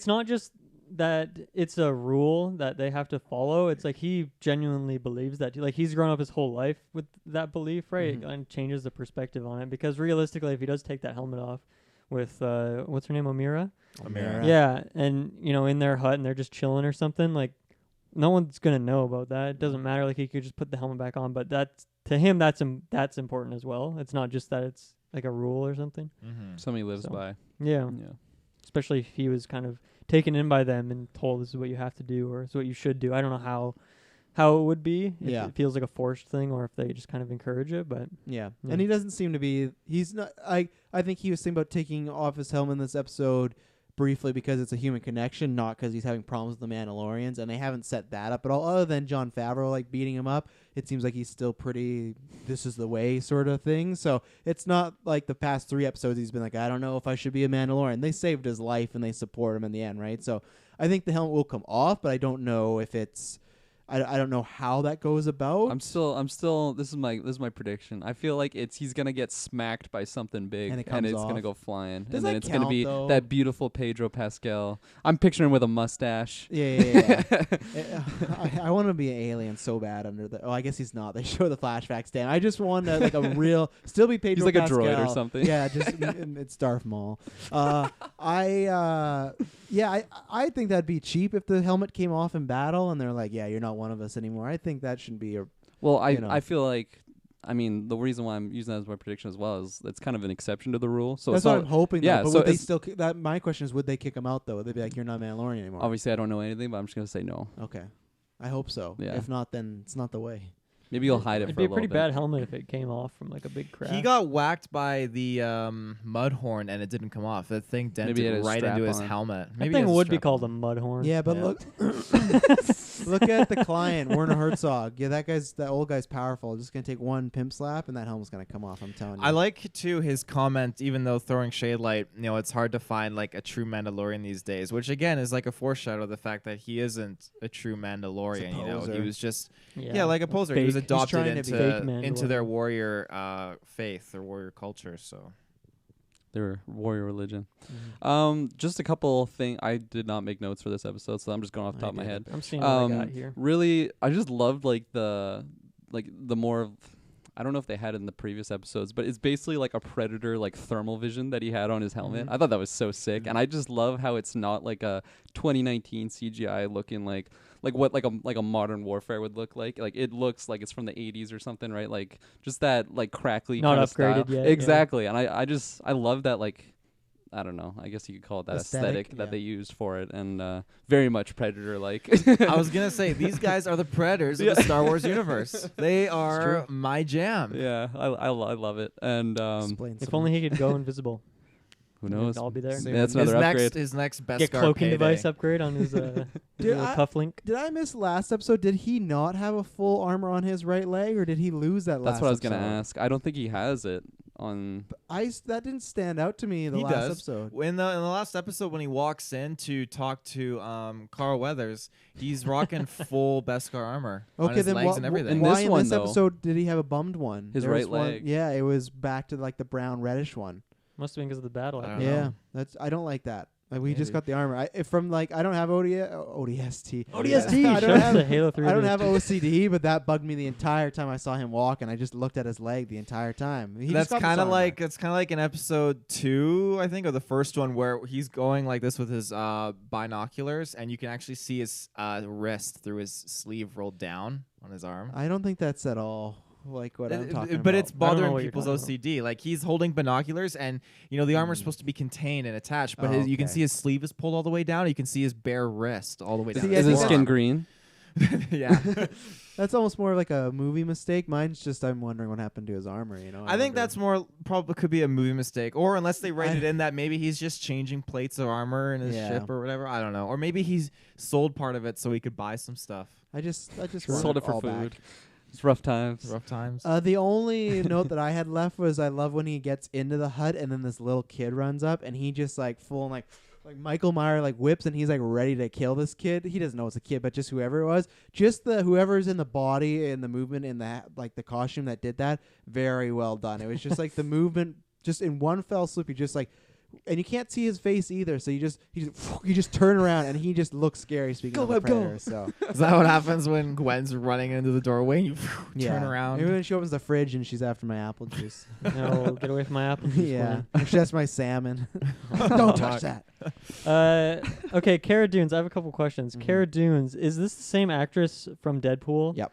not just that it's a rule that they have to follow. It's like he genuinely believes that. Like he's grown up his whole life with that belief, right? And changes the perspective on it, because realistically, if he does take that helmet off with what's her name, Amira? Yeah, and in their hut and they're just chilling or something, like no one's gonna know about that. It doesn't matter. Like he could just put the helmet back on, but that's to him that's important as well. It's not just that it's like a rule or something. Something he lives by. Yeah. Especially if he was kind of taken in by them and told this is what you have to do or this is what you should do. I don't know how it would be if it feels like a forced thing or if they just kind of encourage it, but yeah. And he doesn't seem to be, he's not, I think he was thinking about taking off his helmet in this episode briefly because it's a human connection, not because he's having problems with the Mandalorians, and they haven't set that up at all, other than Jon Favreau like beating him up. It seems like he's still pretty this is the way sort of thing. So it's not like the past 3 episodes he's been like, I don't know if I should be a Mandalorian. They saved his life and they support him in the end, right? So I think the helmet will come off, but I don't know if it's I don't know how that goes about. I'm still this is my prediction. I feel like he's gonna get smacked by something big And it's off. gonna go flying. Does and then that it's gonna count, be though? that beautiful Pedro Pascal. I'm picturing him with a mustache. Yeah. I want to be an alien so bad under the. Oh, I guess he's not. They show the flashbacks. Damn. I just want to like a real. Still be Pedro. He's like Pascal. a droid or something. Yeah, just it's Darth Maul. I think that'd be cheap if the helmet came off in battle and they're like, yeah, you're not one of us anymore. I think that shouldn't be a. Well, I feel like. I mean, the reason why I'm using that as my prediction as well is it's kind of an exception to the rule. So that's it's what not, I'm hoping. Yeah, though, but so would they it's- still? That my question is, would they kick him out though? Would they be like, you're not Mandalorian anymore? Obviously, I don't know anything, but I'm just gonna say no. Okay, I hope so. Yeah. If not, then it's not the way. Maybe you'll hide it It'd for be a a little pretty bit. bad helmet if it came off from like a big crash. He got whacked by the mud horn and it didn't come off. That thing Maybe he had dented his right into his strap on. helmet. That Maybe thing he has would be strap called a on. mud horn. Yeah, but Yeah. look at the client, Werner Herzog. Yeah, that old guy's powerful. Just gonna take one pimp slap and that helmet's gonna come off. I'm telling you. I like too his comment, even though throwing shade light, it's hard to find like a true Mandalorian these days, which again is like a foreshadow of the fact that he isn't a true Mandalorian. He's a He poser. was just Yeah, like a poser. He was fake. adopted trying to be fake into their Mandalorian. warrior faith or warrior culture. So Their warrior religion. Mhm. Just a couple things. I did not make notes for this episode, so I'm just going off the top of my did. head. I'm seeing what I got here. Really, I just loved the more of, I don't know if they had it in the previous episodes, but it's basically like a Predator like thermal vision that he had on his helmet. Mhm. I thought that was so sick, and I just love how it's not like a 2019 CGI looking like what like a modern warfare would look like. Like it looks like it's from the 80s or something, right? Like just that like crackly Not kind of upgraded style. yet, yeah. Exactly, and I love that like. I don't know. I guess you could call it that Aesthetic, aesthetic that yeah. they used for it, and very much Predator like. I was gonna say these guys are the Predators of the Star Wars universe. They are my jam. Yeah, I love it, and Explain If some- only he could go invisible. who knows? I'll be there. Same That's with another upgrade. His next best Get Scar cloaking payday. device upgrade on his Dude, little cufflink. Did I miss last episode? Did he not have a full armor on his right leg, or did he lose that last That's what I was gonna episode? ask. I don't think he has it on. That didn't stand out to me the He last does. episode. In the last episode, when he walks in to talk to Carl Weathers, he's rocking full Beskar armor on Okay, his then legs wha- and wh- everything. In why this in one, this though- episode did he have a bummed one? His There was right one- leg. Yeah, it was back to like the brown reddish one. Must have been because of the battle. I don't Yeah, know. I don't like that. Like we just Maybe. got the armor. I don't have ODST. ODST. I Shout don't out to have. the Halo 3 I don't have ODST. OCD, but that bugged me the entire time I saw him walk, and I just looked at his leg the entire time. He That's just got this kind of armor. like in episode 2, I think, or the first one, where he's going like this with his binoculars, and you can actually see his wrist through his sleeve rolled down on his arm. I don't think that's at all like what I'm talking about. But it's I don't know bothering what you're people's talking OCD. Like he's holding binoculars, and the armor's supposed to be contained and attached, but Oh, you can okay. see his sleeve is pulled all the way down. You can see his bare wrist all the way down. See, Is I his think skin that- green? Yeah. That's almost more like a movie mistake. Mine's just I'm wondering what happened to his armor. I think wonder. that's more probably could be a movie mistake, or unless they write it in that maybe he's just changing plates of armor in his Yeah. ship or whatever. I don't know, or maybe he's sold part of it so he could buy some stuff. I just Sold want it for all food. back. It's rough times. Rough times. The only note that I had left was I love when he gets into the hut and then this little kid runs up and he just like full like Michael Meyer like whips and he's like ready to kill this kid. He doesn't know it's a kid, but just whoever it was, just the whoever's in the body and the movement in that like the costume that did that, very well done. It was just like the movement just in one fell swoop. You just like. And you can't see his face either, so you just turn around and he just looks scary. Speaking Go, of the Webb, go. Predator, so Is that what happens when Gwen's running into the doorway and you turn around? Maybe when she opens the fridge and she's after my apple juice. No, get away from my apple juice. Yeah, that's my salmon. Don't touch that. Okay, Cara Dunes. I have a couple questions. Mhm. Cara Dunes, is this the same actress from Deadpool? Yep.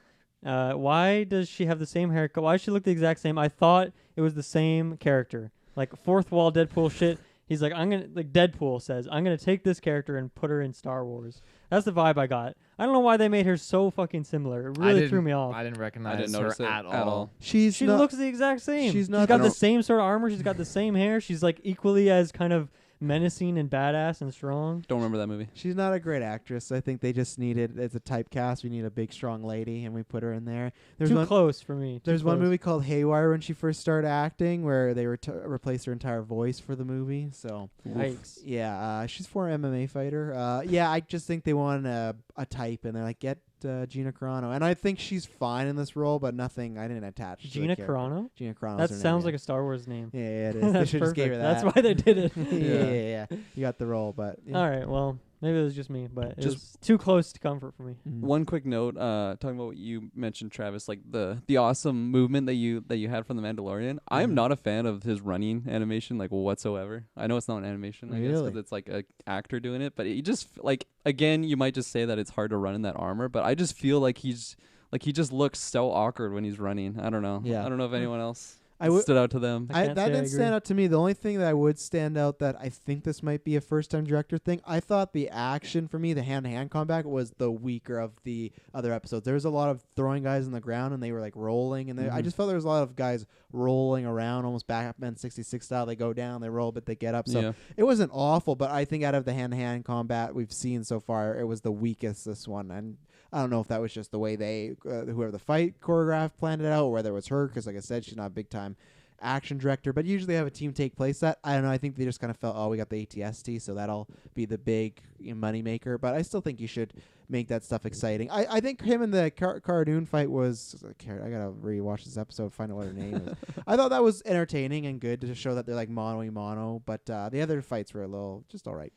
Why does she have the same haircut? Why does she look the exact same? I thought it was the same character. Like fourth wall Deadpool shit. He's like, Deadpool says, I'm gonna take this character and put her in Star Wars. That's the vibe I got. I don't know why they made her so fucking similar. It really threw me off. I didn't recognize I didn't her notice it at all. She She looks the exact same. she's not- She's got I the don't- same sort of armor. She's got the same hair. She's like equally as kind of menacing and badass and strong. Don't remember that movie. She's not a great actress. I think they just needed it's a typecast. We need a big, strong lady, and we put her in there. There's Too one. close for me. Too There's one close. movie called Haywire when she first started acting, where they replaced her entire voice for the movie. So Yikes. yeah, she's a former MMA fighter. Yeah, I just think they want a type, and they're like, get Gina Carano, and I think she's fine in this role, but nothing. I didn't attach. to the Gina character. Carano? Gina Carano. That sounds like a Star Wars name. Yeah, it is. They That's should just gave her perfect. that. That's why they did it. yeah. You got the role, but yeah. All right, well, maybe it was just me, but it Just- was too close to comfort for me. Mhm. One quick note, talking about what you mentioned, Travis, like the awesome movement that you had from the Mandalorian. I am Mhm. not a fan of his running animation, like whatsoever. I know it's not an animation, I guess, Really? because it's like a actor doing it. But it just like again, you might just say that it's hard to run in that armor, but I just feel like he just looks so awkward when he's running. I don't know. Yeah. I don't know if anyone else. stood out to them. I can't that say I didn't agree. stand out to me. The only thing that I would stand out that I think this might be a first-time director thing, I thought the action for me, the hand-to-hand combat, was the weaker of the other episodes. There was a lot of throwing guys on the ground, and they were like rolling, and I just felt there was a lot of guys rolling around, almost Batman 66 style. They go down, they roll, but they get up. So Yeah. it wasn't awful, but I think out of the hand-to-hand combat we've seen so far, it was the weakest, this one. And I don't know if that was just the way they, whoever the fight choreographed planned it out, or whether it was her, because like I said, she's not a big-time action director, but usually have a team take place that, I don't know, I think they just kind of felt, oh, we got the ATST, so that'll be the big money maker. But I still think you should make that stuff exciting. I think him and the Cara Dune fight was, I gotta rewatch this episode, find out what her name is. I thought that was entertaining and good to show that they're like mono, but the other fights were a little just all right.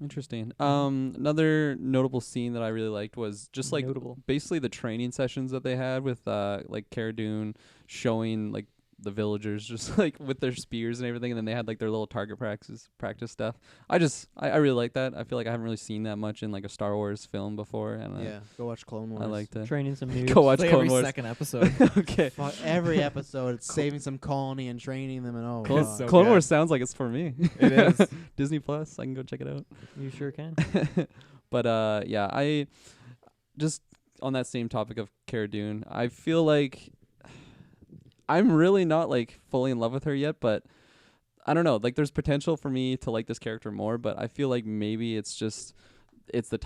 Interesting. Another notable scene that I really liked was just like basically the training sessions that they had with like Cara Dune showing like the villagers just like with their spears and everything, and then they had like their little target practice stuff. I really like that. I feel like I haven't really seen that much in like a Star Wars film before, and Go watch Clone Wars. I liked it. Training some noobs. Go watch Like Clone every Wars. second episode. Okay. Fuck, every episode, it's saving some colony and training them, and oh, Clone, God. so Clone good. Wars sounds like it's for me. It is. Disney Plus. I can go check it out. You sure can. But yeah, I just on that same topic of Cara Dune, I feel like I'm really not like fully in love with her yet, but I don't know. Like there's potential for me to like this character more, but I feel like maybe it's the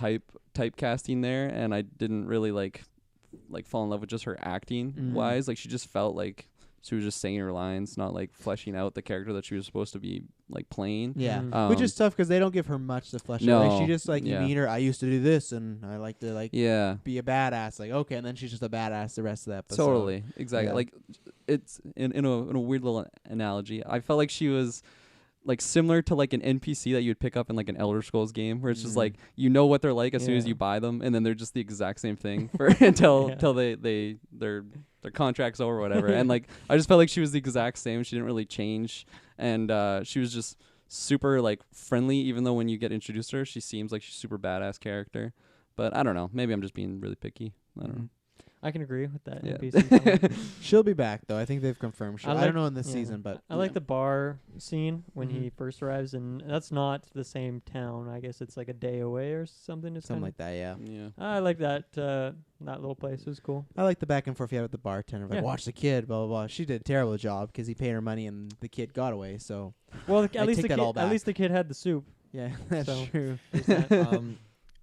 typecasting there, and I didn't really like fall in love with just her acting wise. Like she just felt like she was just saying her lines, not like fleshing out the character that she was supposed to be like playing. Yeah, Mhm. which is tough because they don't give her much to flesh out. No, Like, she just like yeah. you meet her. I used to do this, and I like to like Yeah. be a badass. Like okay, and then she's just a badass the rest of the episode. Totally, exactly. Yeah. Like it's in a weird little analogy. I felt like she was like similar to like an NPC that you'd pick up in like an Elder Scrolls game, where it's just like you know what they're like as soon as Yeah. you buy them, and then they're just the exact same thing for until Yeah. their contract's over or whatever. And like I just felt like she was the exact same. She didn't really change, and she was just super like friendly. Even though when you get introduced to her, she seems like she's super badass character. But I don't know. Maybe I'm just being really picky. I don't know. I can agree with that. Yeah. NPC comment. She'll be back though. I think they've confirmed. I I like- don't know in this yeah. season, but I like the bar scene when he Mhm. first arrives, and that's not the same town. I guess it's like a day away or something. It's something kinda- like that. Yeah, Yeah. I like that. That little place was cool. I like the back and forth you had with the bartender. Like Yeah. watch the kid, blah blah blah. She did a terrible job because he paid her money and the kid got away. So Well, I at least take the that all kid, at back. least the kid had the soup. yeah, that's So- true. There's that.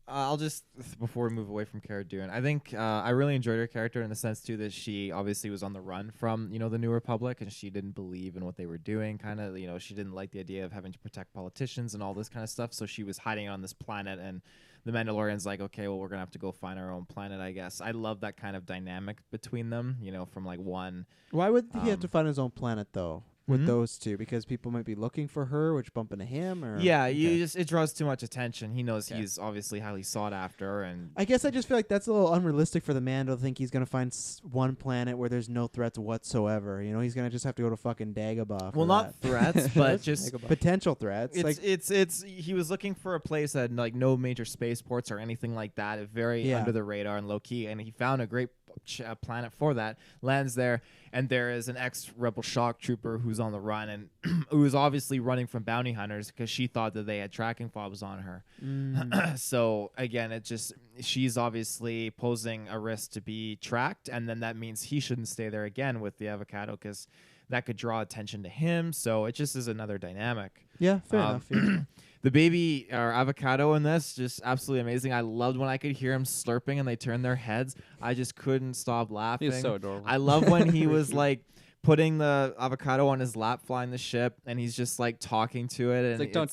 I'll just before we move away from Cara Dune, I think I really enjoyed her character in the sense too that she obviously was on the run from the New Republic, and she didn't believe in what they were doing. Kind of she didn't like the idea of having to protect politicians and all this kind of stuff. So she was hiding on this planet, and the Mandalorians like, okay, well we're gonna have to go find our own planet, I guess. I love that kind of dynamic between them. From like one. Why would he have to Um, find his own planet though? With Mhm. those two, because people might be looking for her, which bump into him, or Yeah, Okay. it draws too much attention. He knows Okay. he's obviously highly sought after, and I guess I just feel like that's a little unrealistic for the Mando to think he's gonna find one planet where there's no threats whatsoever. He's gonna just have to go to fucking Dagobah. for well, not that. threats, but just potential threats. Like It's he was looking for a place that had like no major spaceports or anything like that, very Yeah. under the radar and low key, and he found a great planet for that, lands there, and there is an ex-rebel shock trooper who's on the run and who was obviously running from bounty hunters because she thought that they had tracking fobs on her. So again, she's obviously posing a risk to be tracked, and then that means he shouldn't stay there again with the avocado because that could draw attention to him. So it just is another dynamic. yeah, fair enough. Yeah. The baby or avocado in this just absolutely amazing. I loved when I could hear him slurping and they turned their heads. I just couldn't stop laughing. He's so adorable. I love when he was like putting the avocado on his lap flying the ship, and he's just like talking to it, and like, "Don't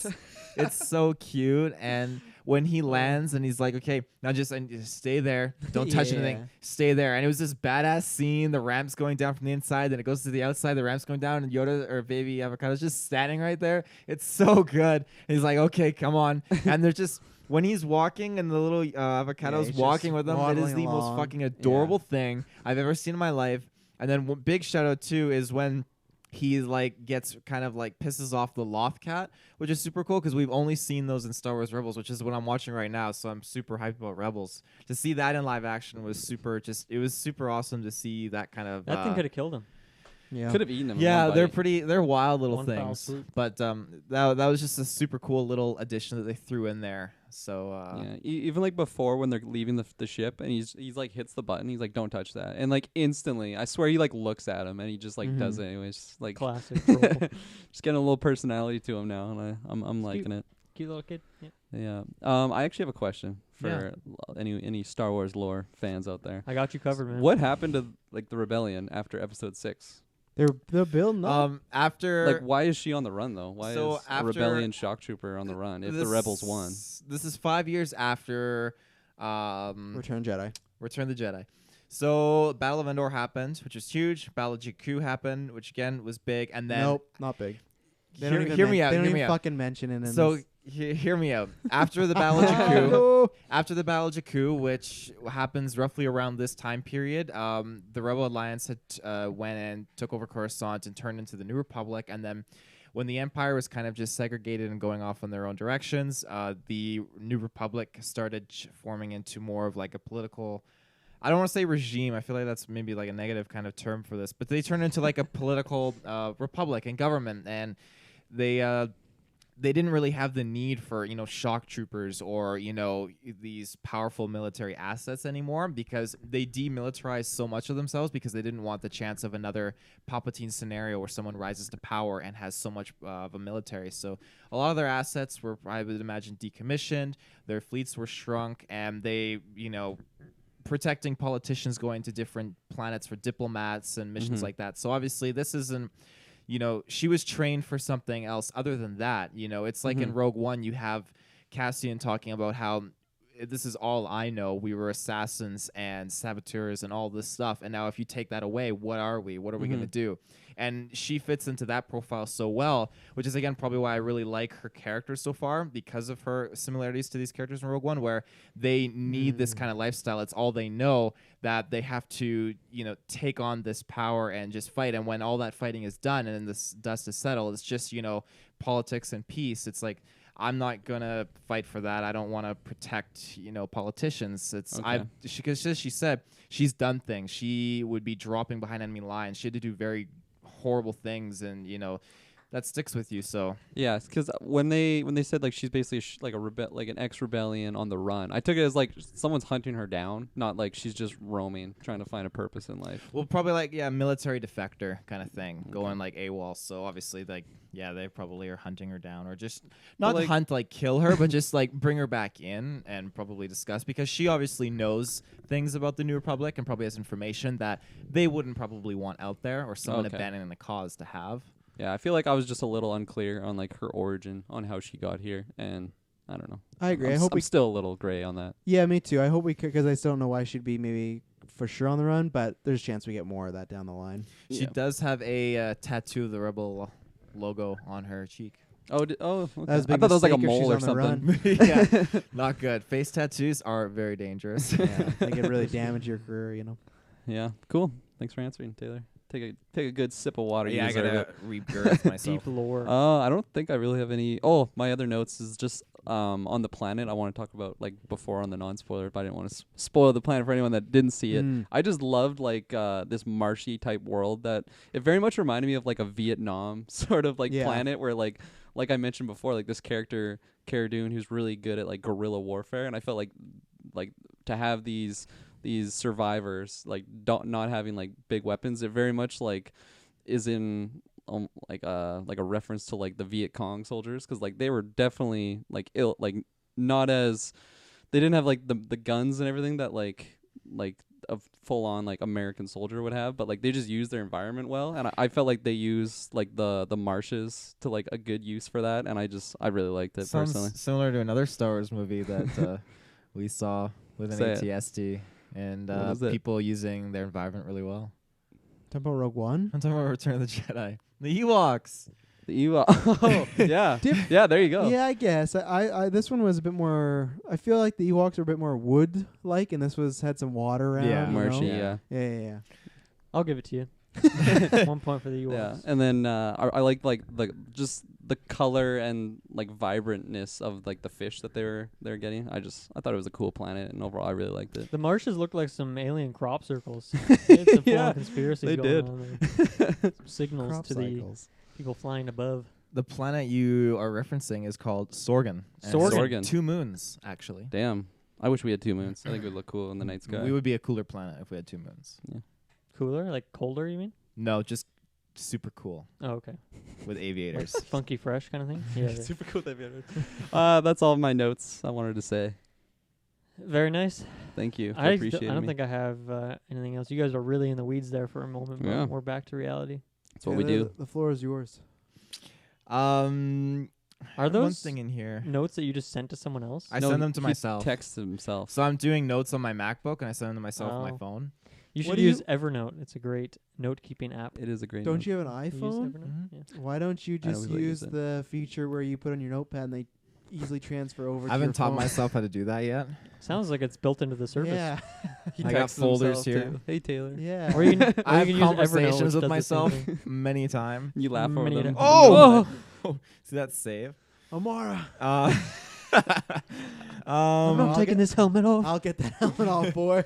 it's so cute. And when he lands and he's like, okay, now just stay there, don't touch Yeah. anything, stay there. And it was this badass scene. The ramp's going down from the inside, then it goes to the outside, the ramp's going down, and Yoda or baby avocado's just standing right there. It's so good. And he's like, okay, come on. And they're just when he's walking and the little avocado's he's walking just with him, it is waddling the most along. fucking adorable thing I've ever seen in my life. And then big shout out too is when he like gets kind of like pisses off the Loth cat, which is super cool because we've only seen those in Star Wars Rebels, which is what I'm watching right now. So I'm super hyped about Rebels. To see that in live action was super. It was super awesome to see that kind of. That thing could have killed him. Yeah. Could have eaten them. in Yeah, one they're bite. they're wild little One foul things. swoop. But that was just a super cool little addition that they threw in there. So Yeah, even like before when they're leaving the ship and he's like hits the button, he's like, "Don't touch that," and like instantly, I swear he like looks at him and he just like does it anyways. Like Classic. Troll. just getting a little personality to him now, and I'm liking it. Cute little kid. Yeah. Yeah. I actually have a question for any Star Wars lore fans out there. I got you covered, man. What happened to like the rebellion after Episode 6? They're building up. after Like, why is she on the run though? Why So is a after rebellion shock trooper on the run if the rebels won? This is 5 years after Return Jedi. Return of the Jedi. So Battle of Endor happened, which was huge. Battle of Jakku happened, which again was big. And then Nope, not big. They hear, don't even hear me out. They don't Hear me even out. fucking mention it. In So this. hear me out. After the Battle of Jakku, No. after the Battle of Jakku, which happens roughly around this time period, the Rebel Alliance had went and took over Coruscant and turned into the New Republic. And then when the Empire was kind of just segregated and going off in their own directions, the New Republic started forming into more of like a political, I don't want to say regime. I feel like that's maybe like a negative kind of term for this. But they turned into like a political republic and government. And they didn't really have the need for, shock troopers or, these powerful military assets anymore because they demilitarized so much of themselves because they didn't want the chance of another Palpatine scenario where someone rises to power and has so much of a military. So a lot of their assets were, I would imagine, decommissioned. Their fleets were shrunk, and they, protecting politicians going to different planets for diplomats and missions like that. So obviously this isn't, she was trained for something else other than that. It's like in Rogue One, you have Cassian talking about how this is all I know. We were assassins and saboteurs and all this stuff. And now if you take that away, what are we? What are we going to do? And she fits into that profile so well, which is, again, probably why I really like her character so far because of her similarities to these characters in Rogue One, where they need this kind of lifestyle. It's all they know, that they have to, take on this power and just fight. And when all that fighting is done and then this dust is settled, it's just, politics and peace. It's like, I'm not gonna fight for that. I don't want to protect, politicians. It's because she said she's done things. She would be dropping behind enemy lines. She had to do very horrible things, and that sticks with you. So yeah, because when they said like she's basically like an ex-rebellion on the run, I took it as like someone's hunting her down, not like she's just roaming, trying to find a purpose in life. Well, probably like military defector kind of thing, going like AWOL. So obviously, like they probably are hunting her down, or just not like, hunt like kill her, but just like bring her back in and probably discuss, because she obviously knows things about the New Republic and probably has information that they wouldn't probably want out there, or someone abandoning the cause to have. Yeah, I feel like I was just a little unclear on like her origin, on how she got here, and I don't know. I agree. I'm still a little gray on that. Yeah, me too. I hope we could, because I still don't know why she'd be maybe for sure on the run, but there's a chance we get more of that down the line. She does have a tattoo of the Rebel logo on her cheek. Okay. That was a I big thought that was like a mistake if she's mole or on the run. something. Yeah, not good. Face tattoos are very dangerous. Yeah, they can really damage your career, Yeah, cool. Thanks for answering, Taylor. Take a good sip of water. Yeah, You I deserve gotta it. rebirth myself. Deep lore. I don't think I really have any. Oh, my other notes is just on the planet. I want to talk about like before on the non-spoiler, but I didn't want to spoil the planet for anyone that didn't see it. I just loved like this marshy type world that it very much reminded me of like a Vietnam sort of like planet where like I mentioned before, like this character Cara Dune, who's really good at like guerrilla warfare, and I felt like to have these survivors like not having like big weapons, it very much like is in like a reference to like the Viet Cong soldiers, because like they were definitely like not as, they didn't have like the guns and everything that like a full on like American soldier would have, but like they just use their environment well, and I felt like they use like the marshes to like a good use for that, and I really liked it. Sounds personally similar to another Star Wars movie that we saw with an Say it. ATSD and What is it? people using their environment really well. Talking about Rogue One? I'm talking about Return of the Jedi. The Ewoks. the Ewok. Oh, yeah. Yeah, there you go. Yeah, I guess. I this one was a bit more, I feel like the Ewoks are a bit more wood-like, and this had some water around. Yeah, you know? Marshy, Yeah. Yeah. I'll give it to you. 1 point for the US. Yeah, and then I like just the color and like vibrantness of like the fish that they're getting. I thought it was a cool planet, and overall I really liked it. The marshes look like some alien crop circles. It's a full Yeah, conspiracy they going did. on there. Some signals Crop to cycles. the people flying above. The planet you are referencing is called Sorgan. And Sorgan. it's 2 moons, actually. Damn, I wish we had 2 moons. I think it would look cool in the night sky. We would be a cooler planet if we had 2 moons. Cooler, like colder, you mean? No, just super cool Oh, okay. with aviators. Funky fresh kind of thing. Yeah. Super cool. That's all my notes I wanted to say. Very nice. Thank you for I appreciating don't me. think I have anything else. You guys are really in the weeds there for a moment, but Yeah. we're back to reality. That's what we do. The floor is yours. Are one those thing in here? notes that you just sent to someone else? I send them to he myself. Texts himself. So I'm doing notes on my MacBook, and I send them to myself on my Oh. phone. You What should do use you- Evernote. It's a great note-keeping app. It is a great. Don't note. you have an You use iPhone? Evernote? Mhm. Yeah. Why don't you I know just people that use use it. the feature where you put on your notepad and they easily transfer over? I haven't to taught your phone? myself how to do that yet. Sounds like it's built into the service. Yeah, He I got texts folders himself, here. too. Hey Taylor. yeah. Or you can, or I have you can use Evernote, conversations which with does the same myself thing. many times. You laugh over Many them. times. Oh! See that save? Amara, I'm I'll not taking get- this helmet off. I'll get that helmet off, boy.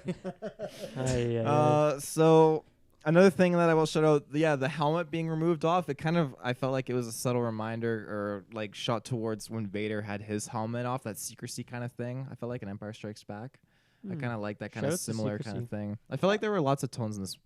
So another thing that I will shout out, the helmet being removed off, it kind of, I felt like it was a subtle reminder or like shot towards when Vader had his helmet off, that secrecy kind of thing. I felt like in Empire Strikes Back. I kind of like that kind Shout of out to similar kind of secrecy. thing. I feel like there were lots of tones in this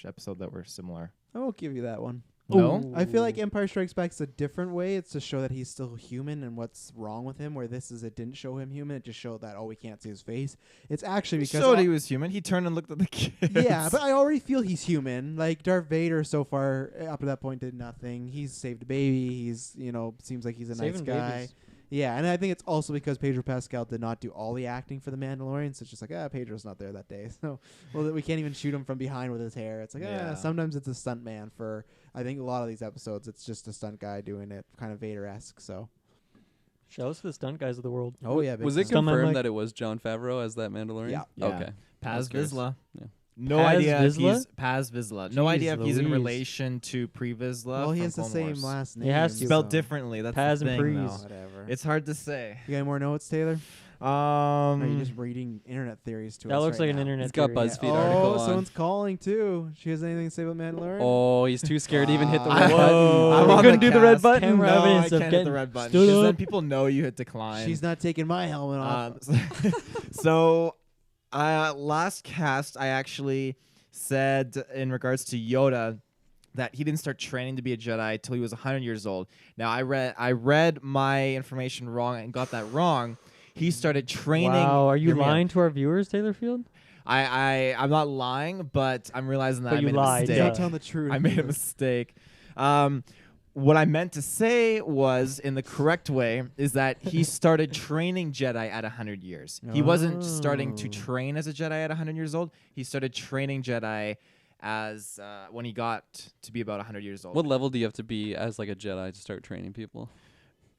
episode that were similar. I won't give you that one. No? I feel like Empire Strikes Back's a different way. It's to show that he's still human and what's wrong with him. Where this is, it didn't show him human. It just showed that we can't see his face. It's actually He because showed he was human. He turned and looked at the kids. yeah, but I already feel he's human. Like Darth Vader, so far up to that point, did nothing. He's saved a baby. He's seems like he's a Saving nice guy. babies. Yeah, and I think it's also because Pedro Pascal did not do all the acting for the Mandalorian. So it's just like, Pedro's not there that day. So, we can't even shoot him from behind with his hair. It's like, Yeah. sometimes it's a stunt man for, I think a lot of these episodes, it's just a stunt guy doing it, kind of Vader-esque. So, Shout out to the stunt guys of the world. oh yeah, big Was it time. Stuntman confirmed Mike. that it was Jon Favreau as that Mandalorian? Yeah. Yeah. Okay. I was Paz curious. Vizsla. Yeah. No Paz idea if Vizsla? he's Paz Vizsla. No Jeez idea if he's in Louise. relation to Pre-Vizsla. Well, he from has the Clone same Wars. last He name. has to. Spelled so differently. That's Paz the and thing, Prees. though. Whatever. It's hard to say. You got any more notes, Taylor? Or are you just reading internet theories to That us looks right like an now? internet He's got theory. BuzzFeed Oh, article on. someone's calling too. She has anything to say about Mandalorian? Oh, he's too scared to even hit the I- red button. I'm We on couldn't the do the red cast. button. Camera No, evidence I of can't hit getting the red button. stood Because then up. people know you hit decline. She's not taking my helmet off. So, last cast, I actually said in regards to Yoda that he didn't start training to be a Jedi till he was 100 years old. Now, I read my information wrong and got that wrong. He started training. Wow, are you Hear me out. lying to our viewers, Taylor Field? I'm not lying, but I'm realizing that But I you made lied, a mistake. yeah. Don't tell the truth. I made a mistake. What I meant to say was, in the correct way, is that he started training Jedi at 100 years. He wasn't starting to Oh. train as a Jedi at 100 years old. He started training Jedi as when he got to be about 100 years old. What level do you have to be as like a Jedi to start training people?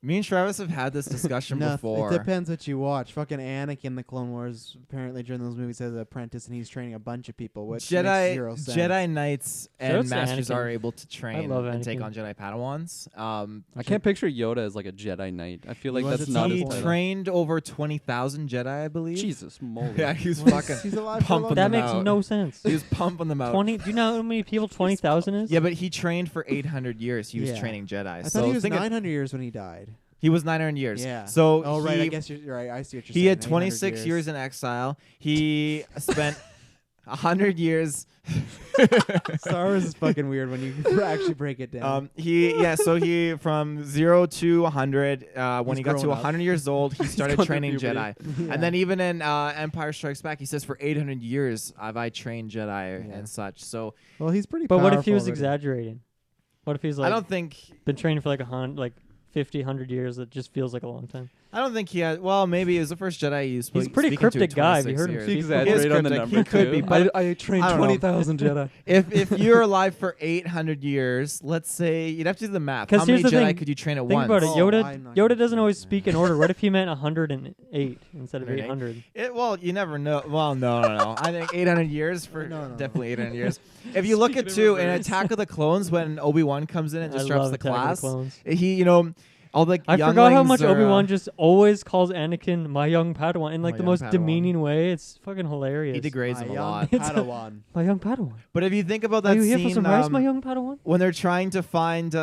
Me and Travis have had this discussion before. It depends what you watch. Fucking Anakin in the Clone Wars apparently during those movies has an apprentice and he's training a bunch of people, which makes zero sense. Jedi Knights Shout out and to Masters Anakin. are able to train love and take Anakin. on Jedi Padawans. I can't picture Yoda as like a Jedi Knight. I feel like was that's a not He his He title. trained over 20,000 Jedi, I believe. Jesus moly. Yeah, he was Well, fucking he's alive for a pumping long That them makes out. no sense. He was pumping them out. 20. Do you know how many people 20,000 is? Yeah, but he trained for 800 years. He was Yeah. training Jedi. I so thought he was think it- 900 years when he died. he was 900 years. Yeah. So Oh, right. I he- guess you're right. I see what you're saying. he had 800 26 years in exile. He spent 100 years. Star Wars is fucking weird when you actually break it down. So he from 0 to 100. When He's he got to grown up. 100 years old, he started gone through training puberty. Jedi. Yeah. And then even in Empire Strikes Back, he says for 800 years have I trained Jedi Yeah. and such. So Well, he's pretty But what if he powerful was already. exaggerating? What if he's like I don't think been training for like 50, 100 years that just feels like a long time. I don't think he had. Well, maybe he was the first Jedi you spoke. He's a pretty speaking to cryptic guy. Have you 26 heard him years. speak? He He exaggerated on the cryptic. number He could too. be, but I trained I don't know. 20,000 Jedi. If you're alive for 800 years, let's say you'd have to do the math. 'Cause How many here's the Jedi thing. could you train at Think once? about it. Oh, I'm Yoda not Yoda gonna doesn't do always that. speak in order. What if he meant 108 instead of 108? 800? Well, you never know. Well, no. I think 800 years for No. definitely 800 years. If you look at Speaking in too in reverse. Attack of the Clones, when Obi-Wan comes in and I disrupts love the Attack of the class, Clones. he, all the I forgot how much younglings are, Obi-Wan just always calls Anakin my young Padawan in like My the young most Padawan. demeaning way. It's fucking hilarious. he degrades him a My young lot. It's a- Padawan. My young Padawan. But if you think about Are that you here for scene, some rice, my young Padawan? when they're trying to find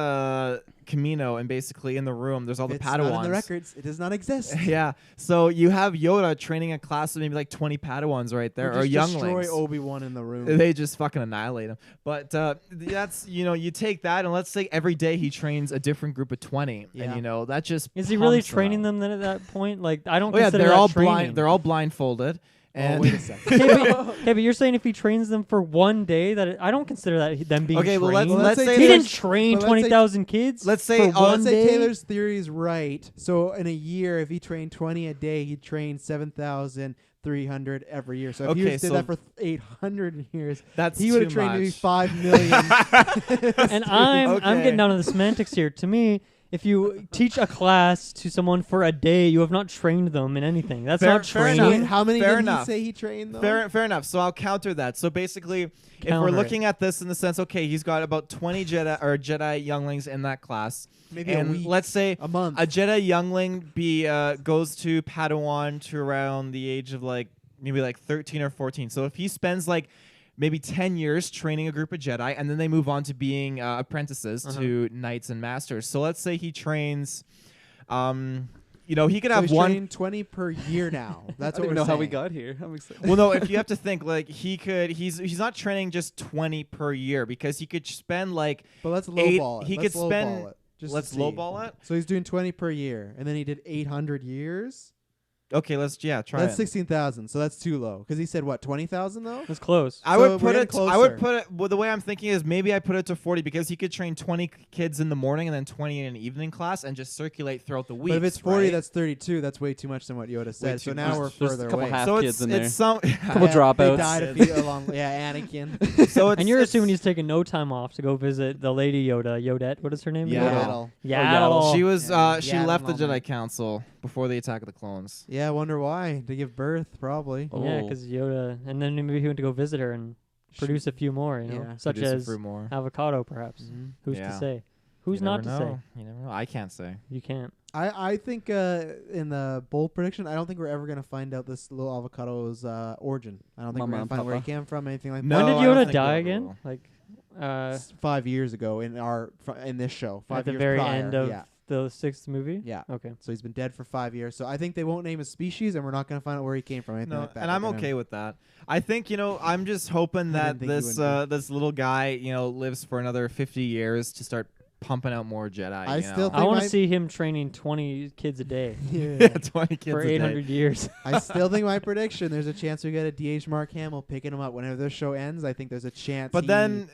Camino, and basically in the room, there's all the It's Padawans. not in the records. It does not exist. Yeah, so you have Yoda training a class of maybe like 20 Padawans right there, or just destroy younglings. Obi-Wan in the room. They just fucking annihilate him. But that's you take that, and let's say every day he trains a different group of 20, Yeah. and that just Is he really pumps training out. them then at that point? Like I don't Oh yeah, consider they're that all training. blind. They're all blindfolded. And Oh, wait a second. Okay, but you're saying if he trains them for one day, I don't consider that them being Okay, well, trained. let's say he there's- didn't train but let's say- 20,000 kids. let's say- for oh, one Let's say day. Taylor's theory is right. So in a year, if he trained 20 a day, he'd train 7,300 every year. So if he Okay, did so that for 800 years, that's he would have too trained maybe much. 5 million. And I'm Okay. getting down to the semantics here. To me, if you teach a class to someone for a day, you have not trained them in anything. That's Fair- not fair training. enough. Wait, how many Fair did enough. he say he trained though? Fair enough. So I'll counter that. So basically, if Counter we're it. looking at this in the sense, okay, he's got about 20 Jedi younglings in that class, Maybe and a week, let's say a month. a Jedi youngling goes to Padawan to around the age of maybe 13 or 14. So if he spends maybe 10 years training a group of Jedi, and then they move on to being apprentices to knights and masters. So let's say he trains, he could So have he's one. training 20 per year now. That's I what don't we're even know how we saying. got here. I'm excited. Well, no, if you have to think he's not training just 20 per year, because he could spend But let's eight- lowball it. he Let's could spend- lowball it, just to let's see. lowball it. So he's doing 20 per year, and then he did 800 years. Okay, try That's it. 16,000. So that's too low. Because he said what, 20,000 though? That's close. I So would we're put getting it. I would closer. put it. Well, the way I'm thinking is maybe I put it to 40, because he could train 20 kids in the morning and then 20 in an evening class and just circulate throughout the week. But if it's 40, right? that's 32. That's way too much than what Yoda said. So too now much. we're There's further a couple away. half so kids in it's there. some. Couple They dropouts. died a few along. Yeah, Anakin. So it's, And you're it's- assuming he's taking no time off to go visit the lady Yodette. What is her name? Yaddle. Yaddle. She was. Yeah, She yeah, left the Mama. Jedi Council before the Attack of the Clones. Yeah, I wonder why. To give birth, probably. Yeah, Oh. because Yoda, and then maybe he went to go visit her and produce a few more, Yeah, such Produce a as few more. avocado, perhaps. Mhm. Who's Yeah. to say? Who's You not never to know. say? You never know. I can't say. You can't. I think in the bold prediction, I don't think we're ever going to find out this little avocado's origin. I don't think Mama we're going and to find out where he Papa. came from, anything like No, when that. did I don't Yoda think die we again? will. Like 5 years ago in this show. 5 at the years very prior. end of Yeah. the 6th movie? Yeah. Okay. So he's been dead for 5 years. So I think they won't name his species, and we're not going to find out where he came from. Anything No, like that. and I'm They're gonna- okay with that. I think I'm just hoping I that didn't think you this would this little guy lives for another 50 years to start pumping out more Jedi. I you still know? I want my- to see him training 20 kids a day yeah, 20 kids for a day. 800 years. I still think my prediction. There's a chance we get a DH Mark Hamill picking him up whenever this show ends. I think there's a chance. But then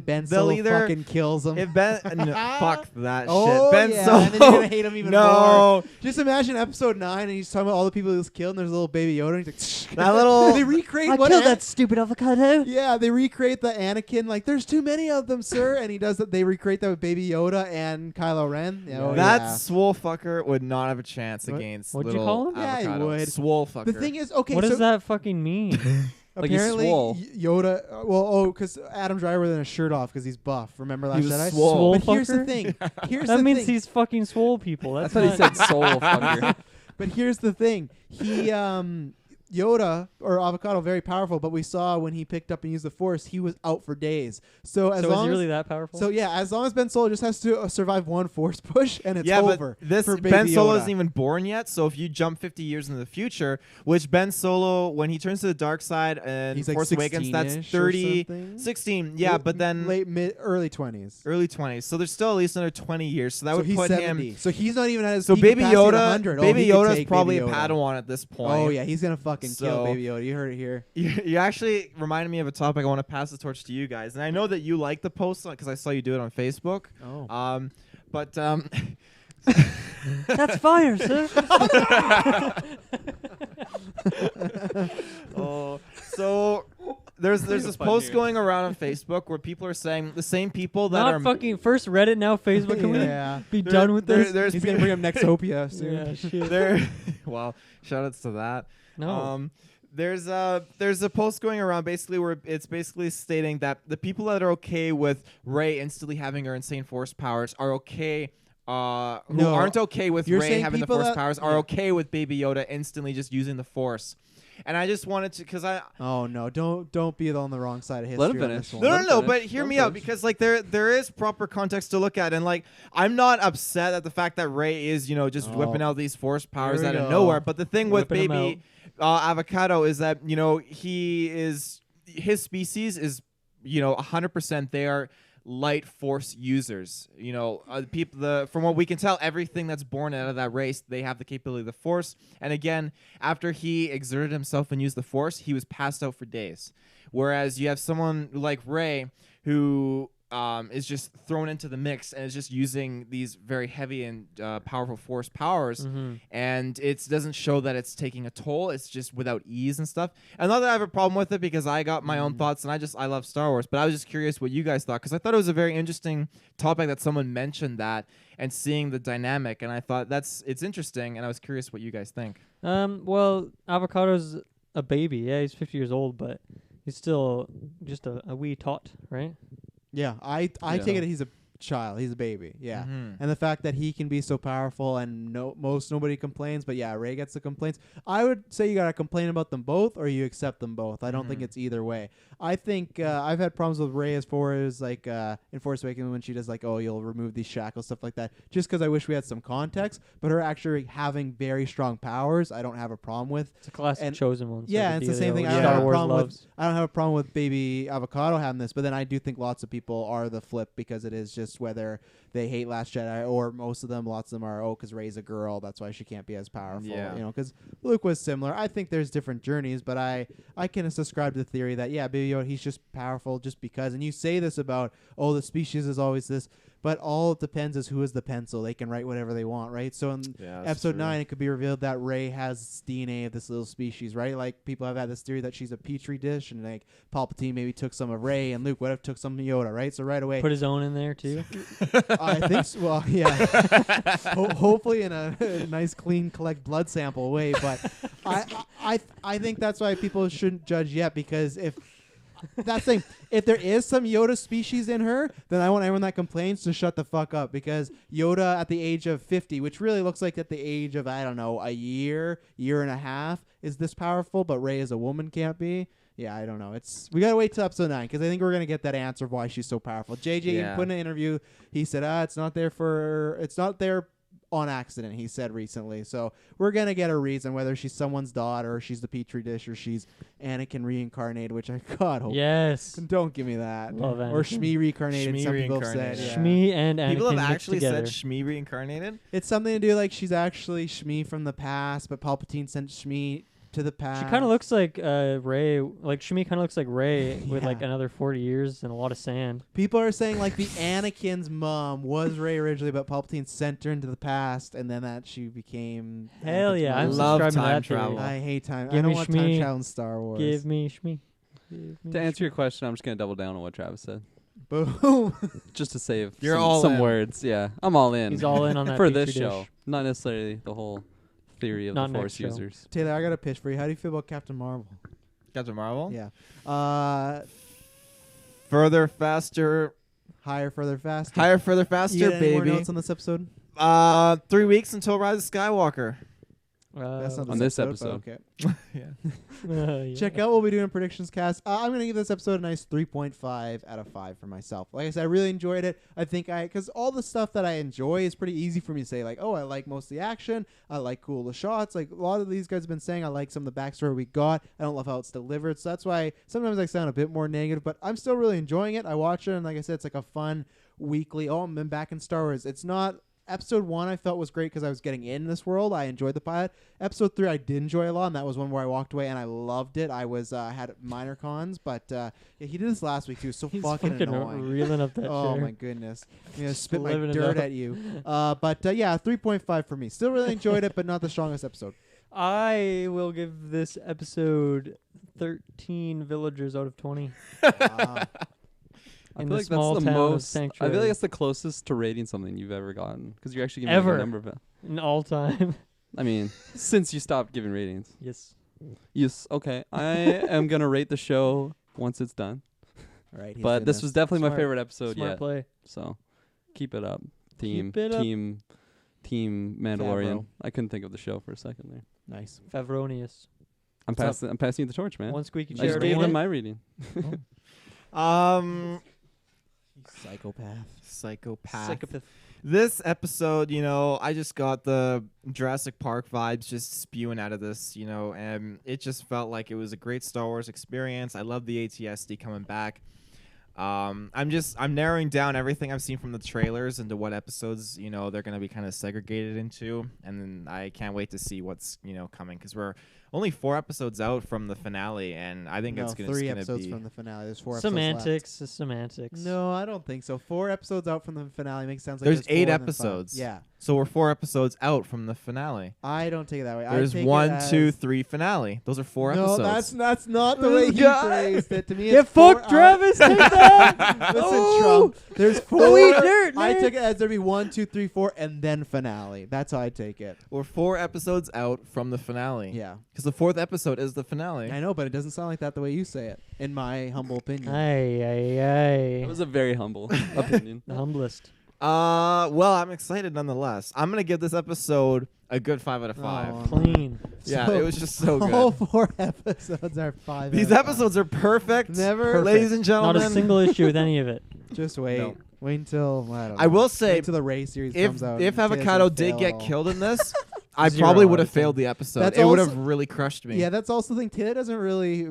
Ben they'll Solo either- fucking kills him. if Ben no, fuck that Oh, shit. Ben yeah, Solo. and then you're gonna hate him even more. no, Just imagine episode 9, and he's talking about all the people he was killed, and there's a little baby Yoda, and he's like, That little- they recreate I what killed that stupid avocado. Yeah, they recreate the Anakin, like, there's too many of them, sir, and he does that. They recreate that with Baby Yoda and Kylo Ren. Yeah, oh, that yeah. swole fucker would not have a chance What? against What'd you little call him? Yeah, he avocado. would. Swole fucker. The thing is, okay, What so does that fucking mean? Like he's apparently swole. Yoda, because Adam Driver then a shirt off because he's buff. Remember Last was Jedi? swole. Swole But here's the fucker? thing. Here's That the means thing. he's fucking swole people. I That's thought he not- said soul fucker. But here's the thing. He Yoda or Avocado very powerful, but we saw when he picked up and used the Force, he was out for days. So as so long is he as really that powerful? so yeah, as long as Ben Solo just has to survive one Force push and it's yeah, over. but this for Ben Baby Solo Yoda. isn't even born yet. So if you jump 50 years into the future, which Ben Solo, when he turns to the dark side and He's like Force Awakens, that's 16-ish or 30, something. 16. Yeah, but then early 20s. early 20s. So there's still at least another 20 years. So that So would he's put 70. him. So he's not even at his So peak Baby capacity at Yoda, 100. Baby he could Yoda's take probably Baby a Yoda. Padawan at this point. Oh yeah, he's gonna fucking kill So- Baby Yoda. You heard it here. You actually reminded me of a topic I want to pass the torch to you guys, and I know that you like the post because I saw you do it on Facebook. Oh. But That's fire, sir. Oh, so there's this fun post here. going around on Facebook where people are saying the same people that Not are fucking first Reddit, now Facebook. Can Yeah. we be done with this? There's He's gonna bring up Nextopia soon. Yeah, shit. there. Wow, shout outs to that. No. There's a post going around basically where it's basically stating that the people that are okay with Rey instantly having her insane force powers are okay. Who No, aren't okay with you're Rey saying having the people force that- powers are yeah. okay with Baby Yoda instantly just using the force. And I just wanted to, because Oh no! Don't be on the wrong side of history. Let him on finish. this no, one. no, Let him but finish. hear Let me him out finish. because like there is proper context to look at, and like I'm not upset at the fact that Rey is just Oh. whipping out these force powers we out of go. nowhere. But the thing with Whipping 'em Baby Avocado is that his species is 100% they are light force users. People from what we can tell, everything that's born out of that race, they have the capability of the force. And again, after he exerted himself and used the force, he was passed out for days. Whereas you have someone like Rey who is just thrown into the mix and is just using these very heavy and powerful force powers, and it doesn't show that it's taking a toll. It's just without ease and stuff. And not that I have a problem with it because I got my own thoughts and I love Star Wars, but I was just curious what you guys thought because I thought it was a very interesting topic that someone mentioned that and seeing the dynamic, and I thought it's interesting, and I was curious what you guys think. Well, Avocado's a baby. Yeah, he's 50 years old, but he's still just a wee tot, right? Yeah, I Yeah. take it he's a child. He's a baby. Yeah. Mhm. And the fact that he can be so powerful and nobody complains, but yeah, Rey gets the complaints. I would say you gotta complain about them both, or you accept them both. I don't think it's either way. I think I've had problems with Rey as far as like in Force Awakens when she does like, oh, you'll remove these shackles, stuff like that. Just because I wish we had some context, but her actually having very strong powers, I don't have a problem with. It's a classic And- chosen one. Yeah, it's the same thing. I Star don't have a Wars problem loves. with. I don't have a problem with Baby Avocado having this, but then I do think lots of people are the flip because it is just whether they hate Last Jedi or most of them, lots of them are because Rey's a girl, that's why she can't be as powerful. Yeah. Because Luke was similar. I think there's different journeys, but I can subscribe to the theory that Baby Yoda, he's just powerful just because. And you say this about the species is always this. But all it depends is who is the pencil. They can write whatever they want, right? So in Yeah, that's episode true. 9, it could be revealed that Rey has DNA of this little species, right? Like people have had this theory that she's a petri dish, and like Palpatine maybe took some of Rey, and Luke would have took some of Yoda, right? So right away, Put his own in there too. I think so. Well, yeah. Hopefully in a nice, clean, collect blood sample way. But I think that's why people shouldn't judge yet, because if that thing, if there is some Yoda species in her, then I want everyone that complains to shut the fuck up, because Yoda at the age of 50, which really looks like at the age of, I don't know, a year and a half, is this powerful, but Rey as a woman can't be. Yeah, I don't know. We gotta wait till episode 9 because I think we're gonna get that answer of why she's so powerful. JJ even put in an interview. He said, it's not there on accident. He said recently. So we're gonna get a reason whether she's someone's daughter, or she's the petri dish, or she's Anakin reincarnated. Which I God hope. Yes. Don't give me that. Love Or Anakin. Shmi reincarnated. Shmi some people have said. reincarnated. Yeah. Shmi and Anakin People have mixed actually together. said Shmi reincarnated. It's something to do like she's actually Shmi from the past, but Palpatine sent Shmi to the past. She kind of looks like Rey. Like Shmi kind of looks like Rey with like Yeah. another 40 years and a lot of sand. People are saying like the Anakin's mom was Rey originally, but Palpatine sent her into the past, and then that she became. Hell Anakin's yeah, mom. I'm Love subscribing to time that theory. travel. I hate time. Give I don't me want time Shmi. travel in Star Wars. Give me Shmi. Give me To answer Shmi. your question, I'm just gonna double down on what Travis said, Boom. just to save You're all some in. words. Yeah, I'm all in. He's all in on that for petri this dish. show, not necessarily the whole theory of Not the next Force show. users. Taylor, I got a pitch for you. How do you feel about Captain Marvel? Captain Marvel. Yeah. Further, faster, Higher, further, faster. higher, further, You faster, get any more baby. notes on this episode? 3 weeks until Rise of Skywalker. That's not On this but episode. Okay. Yeah. Check out what we'll be doing predictions cast. I'm going to give this episode a nice 3.5 out of 5 for myself. Like I said, I really enjoyed it. I think because all the stuff that I enjoy is pretty easy for me to say. Like, oh, I like most of the action. I like cool the shots. Like a lot of these guys have been saying, I like some of the backstory we got. I don't love how it's delivered. So that's why sometimes I sound a bit more negative, but I'm still really enjoying it. I watch it, and like I said, it's like a fun weekly. Oh, I'm back in Star Wars. It's not episode 1 I felt was great because I was getting in this world. I enjoyed the pilot. Episode 3 I did enjoy a lot, and that was one where I walked away and I loved it. I was had minor cons, but yeah, he did this last week too. So He's fucking annoying. reeling up that Oh chair. my goodness! I'm gonna spit my Living it dirt up. at you. But yeah, 3.5 for me. Still really enjoyed it, but not the strongest episode. I will give this episode 13 villagers out of 20. Wow. I In feel the like small that's the town of most. I Sanctuary. feel like that's the closest to rating something you've ever gotten because you're actually giving Ever. a number of it. In all time. I mean, since you stopped giving ratings. Yes. Yes. Okay. I am gonna rate the show once it's done. All right, But this was definitely my Smart. favorite episode Smart yet. play. So keep it up, team. Keep it up. Team Mandalorian. Favreau. I couldn't think of the show for a second there. nice. Favronius. I'm What's up? passing you the torch, man. One squeaky I chair. just to gave one. them my reading. Psychopath. Psychopath. Psychopath. This episode, I just got the Jurassic Park vibes just spewing out of this, and it just felt like it was a great Star Wars experience. I love the ATSD coming back. I'm narrowing down everything I've seen from the trailers into what episodes, they're going to be kind of segregated into, and then I can't wait to see what's, coming because we're only 4 episodes out from the finale, and I think No, it's going 3 to episodes be from the finale. There's 4 Semantics. episodes Semantics. left. No, I don't think so. 4 episodes out from the finale makes sense. Like There's 8 4 and then 5. episodes. Yeah, So we're 4 episodes out from the finale. I don't take it that way. There's I take 1, it as 2, 3 finale. Those are 4 no, episodes. that's not the way you God. phrased it. To me, Get it's 4 fucked, Travis. Take that. Listen, Oh. Trump. There's 4. Go eat dirt, I man. took it as there'd be 1, 2, 3, 4, and then finale. That's how I take it. We're 4 episodes out from the finale. Yeah, Because the 4th episode is the finale. I know, but it doesn't sound like that the way you say it. In my humble opinion. That was a very humble opinion. The humblest. Well, I'm excited nonetheless. I'm gonna give this episode a good 5 out of 5. Oh, Clean. Yeah, So it was just so All good. 4 episodes are 5. These out of 5. episodes are perfect. Never. Ladies and Not gentlemen. a single issue with any of it. Just wait. No. Wait until I don't know. I will say, wait till the Ray series if comes out. if and Tay's Avocado gonna did fail get all. killed in this, I 0 probably out would of have 10. failed the episode. That's It would have also- really crushed me. Yeah, that's also the thing. Taylor doesn't really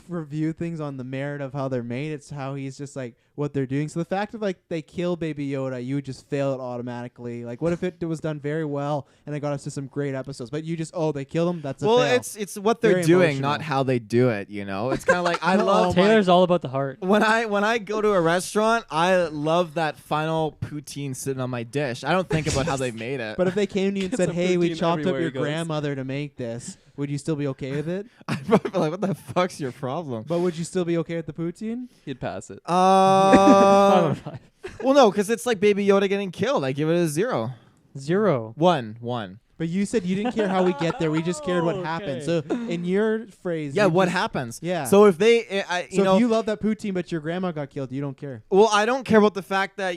review things on the merit of how they're made. It's how he's just like what they're doing. So the fact of like they kill Baby Yoda, you would just fail it automatically. Like what if it was done very well and it got us to some great episodes, but you just they killed him. That's a well, fail. it's what they're Very doing, emotional. not how they do it. It's kind of like I No, love Taylor's all about the heart. when I go to a restaurant, I love that final poutine sitting on my dish. I don't think about how they made it. But if they came to you and Get said, some "Hey, we poutine chopped up everywhere your he goes." grandmother to make this," would you still be okay with it? I'd probably be like, what the fuck's your problem? But would you still be okay with the poutine? He'd pass it. 5 out of 5. Well, no, because it's like Baby Yoda getting killed. I give it a 0. 0. 1. But you said you didn't care how we get there. We just cared what Okay. happened. So in your phrase, Yeah, you what just- happens? Yeah. So if they, So if you love that poutine, but your grandma got killed, you don't care. well, I don't care about the fact that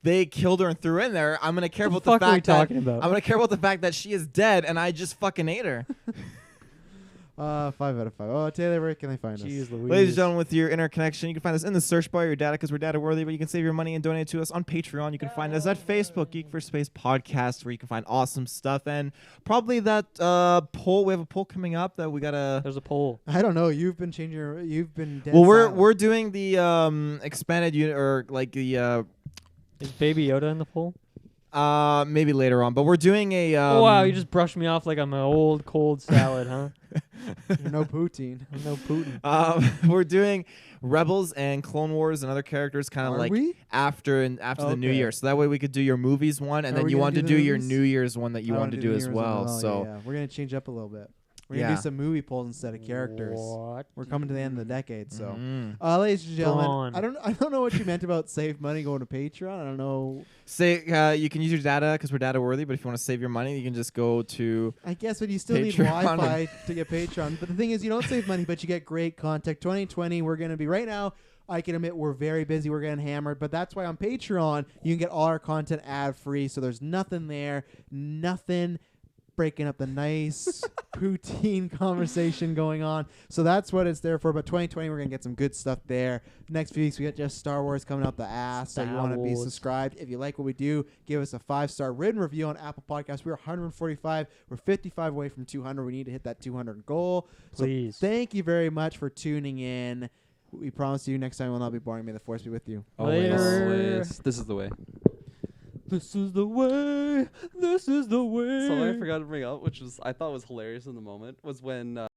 they killed her and threw her in there. I'm gonna care What about the the fuck are we fact that talking about? I'm gonna care about the fact that she is dead and I just fucking ate her. 5 out of 5. Oh, Taylor, where can they find us? Jeez Louise. Ladies and gentlemen, with your interconnection, you can find us in the search bar. Your data, because we're data worthy, but you can save your money and donate to us on Patreon. You can find us at Facebook, Geek for Space Podcast, where you can find awesome stuff and probably that poll. We have a poll coming up that we gotta. There's a poll. I don't know. You've been changing your. You've been. Dead Well, silent. we're doing the expanded unit or like the Is Baby Yoda in the poll? maybe later on, but we're doing a. Oh, wow, you just brushed me off like I'm an old cold salad, huh? no poutine. No Putin. We're doing Rebels and Clone Wars and other characters kind of Are like we? after the New Okay. Year. So that way we could do your movies one, and Are then we you gonna want to do do the your movies? New Year's one that you I want to wanna do the as New Year's one well. So yeah, we're gonna change up a little bit. We're gonna Yeah. do some movie polls instead of characters. What? We're coming to the end of the decade, so. Mhm. Ladies and gentlemen, on. I don't know what you meant about save money going to Patreon. I don't know. Say you can use your data because we're data worthy, but if you want to save your money, you can just go to. I guess, but you still need Patreon. Wi-Fi to get Patreon. But the thing is, you don't save money, but you get great content. 2020, we're going to be right now. I can admit we're very busy. We're getting hammered, but that's why on Patreon you can get all our content ad free. So there's nothing there, nothing breaking up the nice poutine conversation going on. So that's what it's there for. But 2020, we're gonna get some good stuff there. Next few weeks we got just Star Wars coming out the ass. So you want to be Wars. subscribed. If you like what we do, give us a 5-star written review on Apple Podcasts. We're 145. We're 55 away from 200. We need to hit that 200 goal. Please. So thank you very much for tuning in. We promise you next time will not be boring. May the force be with you. Later. Always. This is the way. This is the way. This is the way. Something I forgot to bring up, which was I thought was hilarious in the moment, was when